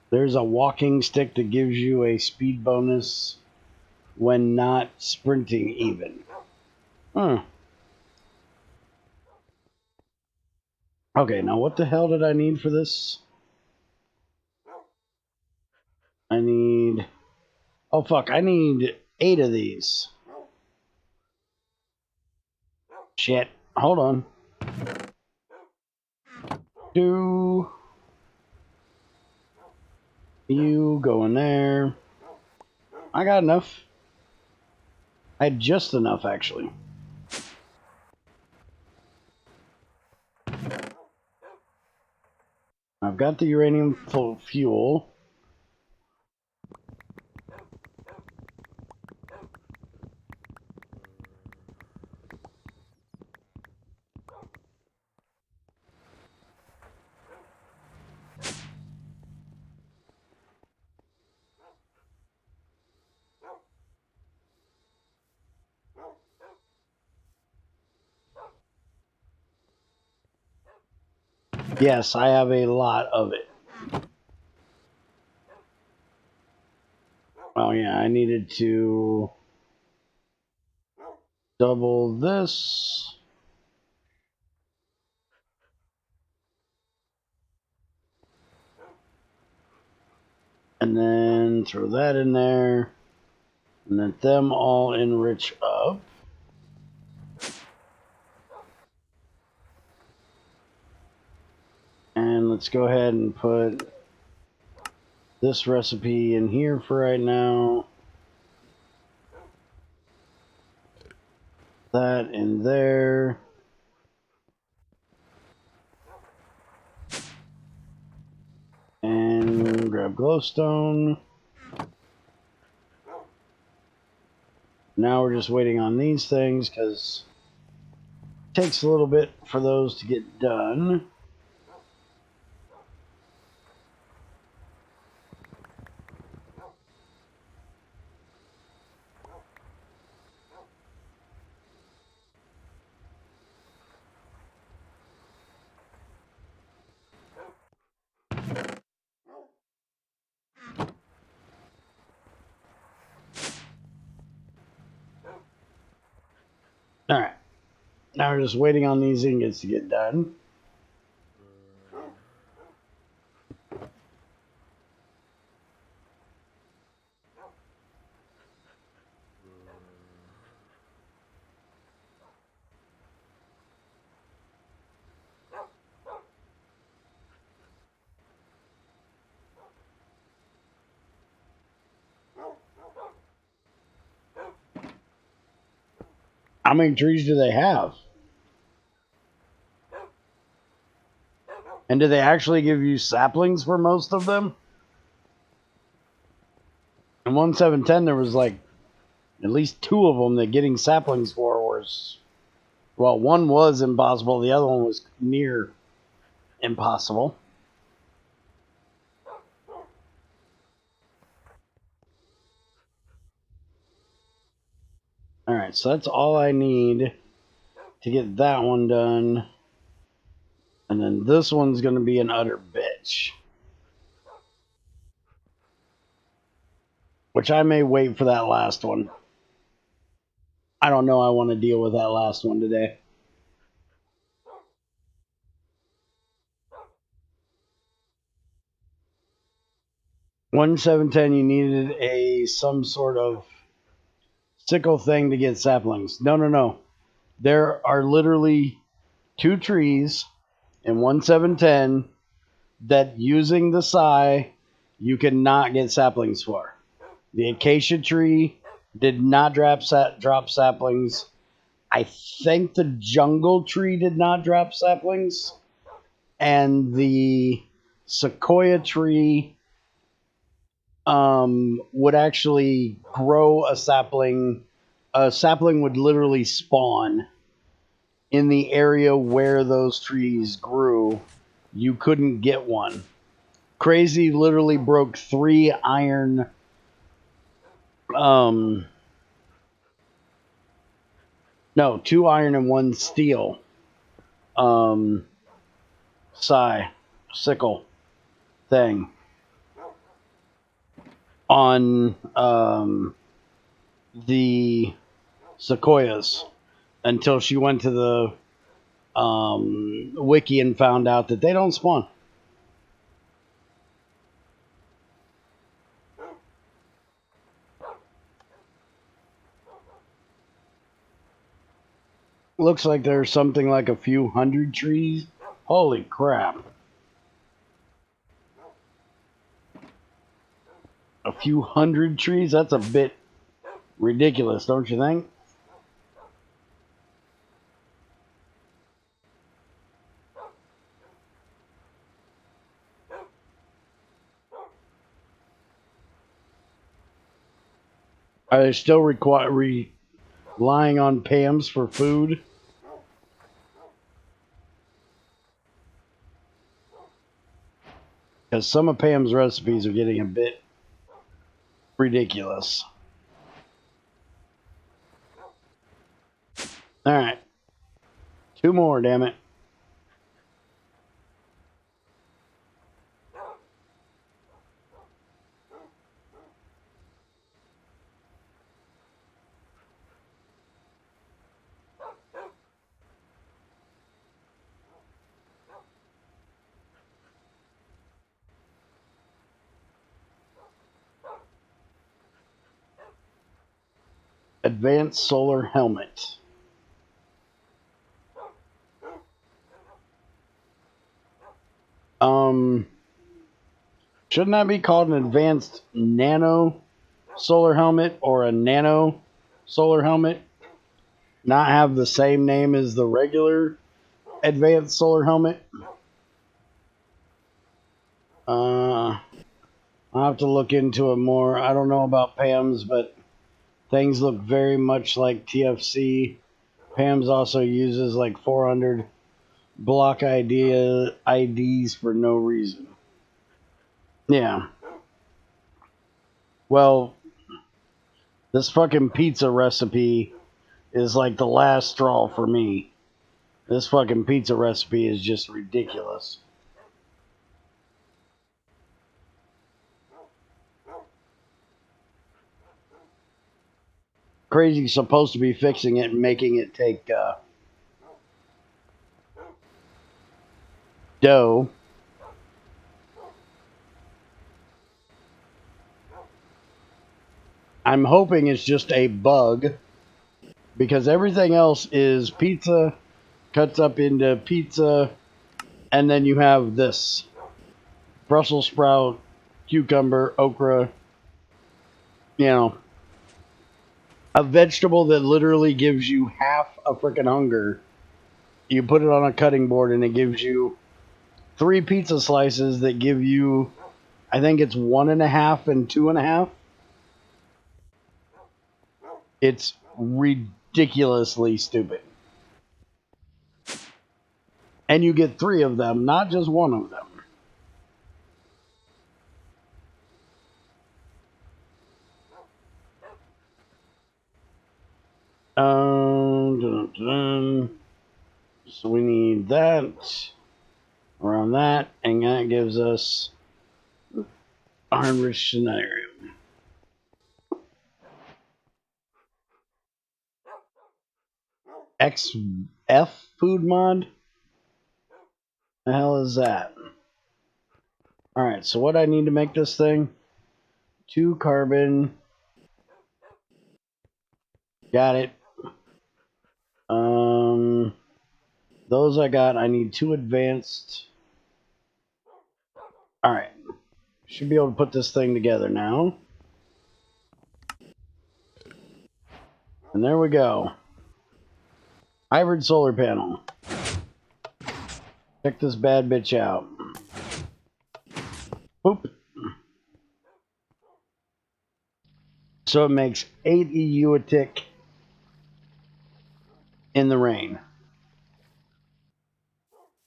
There's a walking stick that gives you a speed bonus when not sprinting even. Okay, now what the hell did I need for this? I need... Oh, fuck, I need 8 of these. Shit. Hold on. 2. You go in there. I got enough. I had just enough, actually. I've got the uranium fuel. Yes, I have a lot of it. Oh yeah, I needed to double this. And then throw that in there. And let them all enrich up. And let's go ahead and put this recipe in here for right now. That in there. And grab glowstone. Now we're just waiting on these things because it takes a little bit for those to get done. Alright. Now we're just waiting on these ingots to get done. How many trees do they have? And do they actually give you saplings for most of them? In 1710, there was like at least 2 of them that getting saplings for was, well, one was impossible, the other one was near impossible. Alright, so that's all I need to get that one done. And then this one's going to be an utter bitch. Which I may wait for that last one. I don't know I want to deal with that last one today. One 710, you needed some sort of sickle thing to get saplings. No. There are literally 2 trees in 1710 that using the Psi you cannot get saplings for. The acacia tree did not drop saplings. I think the jungle tree did not drop saplings, and the sequoia tree would actually grow a sapling. A sapling would literally spawn in the area where those trees grew. You couldn't get one. Crazy literally broke 3 iron no, 2 iron and 1 steel sickle thing on the sequoias until she went to the wiki and found out that they don't spawn. Looks like there's something like a few hundred trees. Holy crap. A few hundred trees? That's a bit ridiculous, don't you think? Are they still relying on Pam's for food? Because some of Pam's recipes are getting a bit ridiculous. Alright. 2 more, damn it. Advanced solar helmet. Shouldn't that be called an advanced nano solar helmet or a nano solar helmet? Not have the same name as the regular advanced solar helmet? I'll have to look into it more. I don't know about Pam's, but things look very much like TFC. Pam's also uses like 400 block IDs for no reason. Yeah. Well, this fucking pizza recipe is like the last straw for me. This fucking pizza recipe is just ridiculous. Crazy's supposed to be fixing it and making it take dough. I'm hoping it's just a bug because everything else is pizza cuts up into pizza, and then you have this Brussels sprout, cucumber, okra, you know, a vegetable that literally gives you half a freaking hunger. You put it on a cutting board and it gives you 3 pizza slices that give you, I think it's 1.5 and 2.5. It's ridiculously stupid. And you get 3 of them, not just 1 of them. Dun, dun. So we need that around that, and that gives us Iron-Rich Scenario. XF food mod? The hell is that? Alright, so what I need to make this thing? 2 carbon. Got it. Those I got. I need 2 advanced. Alright. Should be able to put this thing together now. And there we go. Hybrid solar panel. Check this bad bitch out. Boop. So it makes 8 EU a tick in the rain.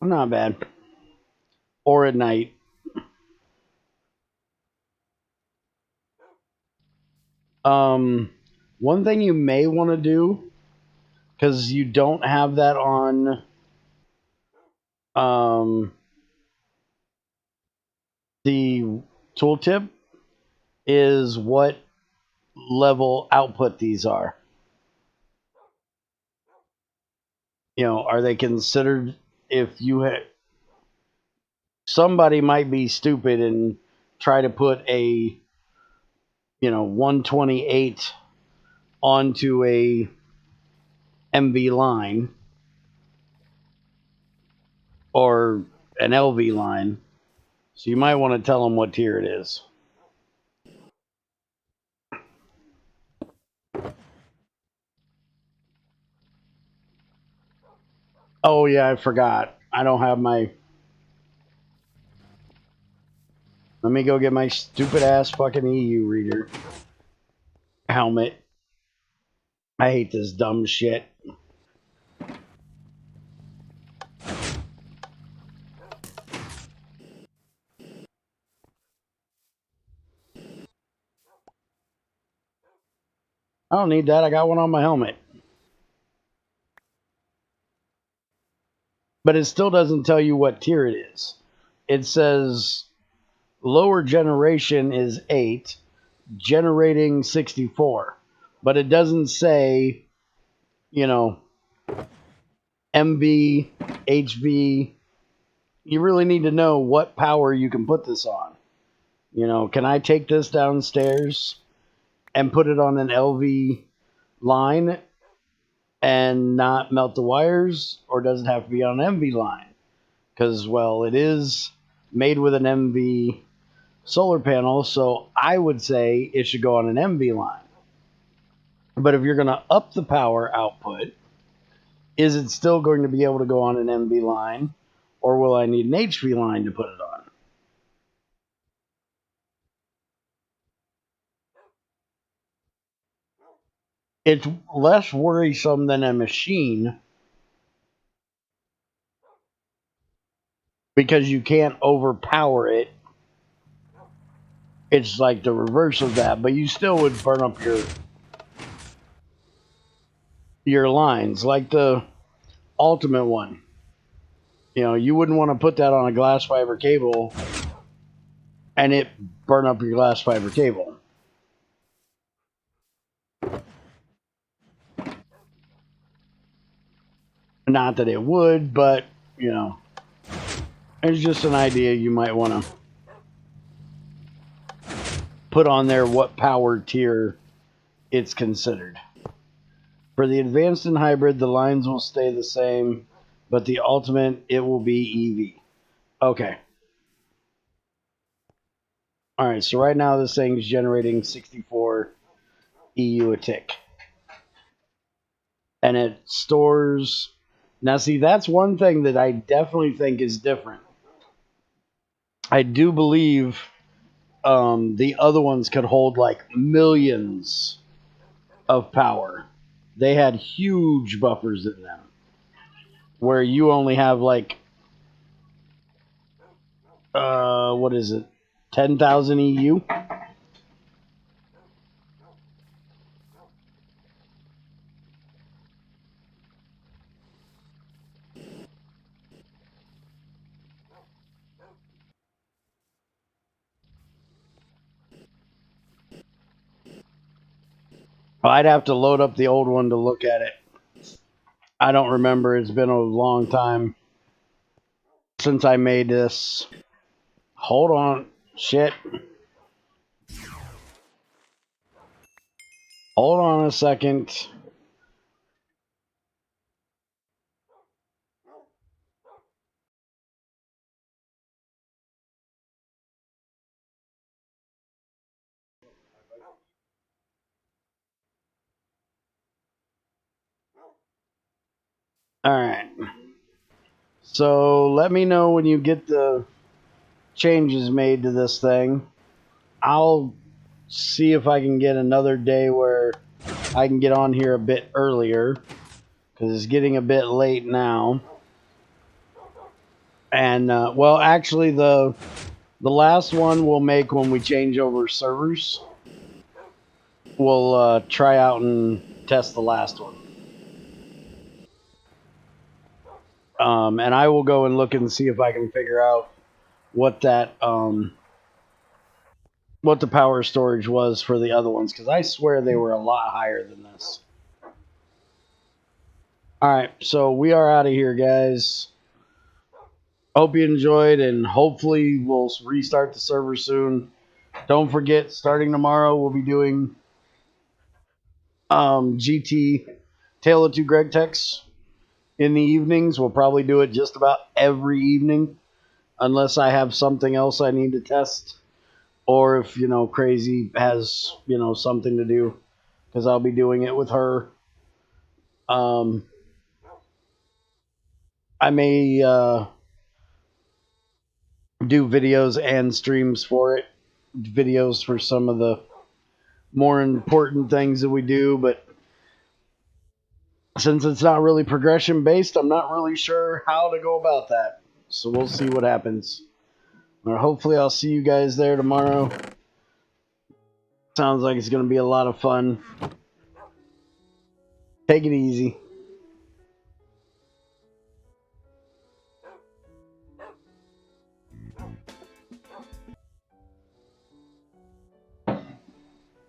Not bad. Or at night. One thing you may want to do, because you don't have that on the tooltip, is what level output these are. You know, are they considered, if you had, somebody might be stupid and try to put a, 128 onto a MV line or an LV line. So you might want to tell them what tier it is. Oh yeah, I forgot. I don't have my... Let me go get my stupid ass fucking EU reader helmet. I hate this dumb shit. I don't need that. I got one on my helmet. But it still doesn't tell you what tier it is. It says lower generation is 8, generating 64. But it doesn't say, MV, HV. You really need to know what power you can put this on. Can I take this downstairs and put it on an LV line and not melt the wires, or does it have to be on an MV line? Because, well, it is made with an MV solar panel, so I would say it should go on an MV line. But if you're going to up the power output, is it still going to be able to go on an MV line, or will I need an HV line to put it on? It's less worrisome than a machine because you can't overpower it. It's like the reverse of that, but you still would burn up your lines, like the ultimate one. You wouldn't want to put that on a glass fiber cable and it burn up your glass fiber cable. Not that it would, but it's just an idea you might want to put on there, what power tier it's considered. For the advanced and hybrid, the lines will stay the same, but the ultimate, it will be EV. Okay. All right, so right now this thing's generating 64 EU a tick. And it stores... Now, see, that's one thing that I definitely think is different. I do believe the other ones could hold like millions of power. They had huge buffers in them, where you only have like, what is it, 10,000 EU? I'd have to load up the old one to look at it. I don't remember. It's been a long time since I made this. Hold on. Shit. Hold on a second. Alright. So let me know when you get the changes made to this thing. I'll see if I can get another day where I can get on here a bit earlier, because it's getting a bit late now. And well, actually, the last one we'll make when we change over servers. We'll try out and test the last one. And I will go and look and see if I can figure out what that what the power storage was for the other ones, because I swear they were a lot higher than this. Alright, so we are out of here, guys. Hope you enjoyed, and hopefully we'll restart the server soon. Don't forget, starting tomorrow, we'll be doing GT Tale of Two GregTechs in the evenings. We'll probably do it just about every evening, unless I have something else I need to test, or if, you know, Crazy has, you know, something to do, because I'll be doing it with her. I may do videos and streams for it, videos for some of the more important things that we do, but since it's not really progression based, I'm not really sure how to go about that. So we'll see what happens. Or hopefully I'll see you guys there tomorrow. Sounds like it's going to be a lot of fun. Take it easy.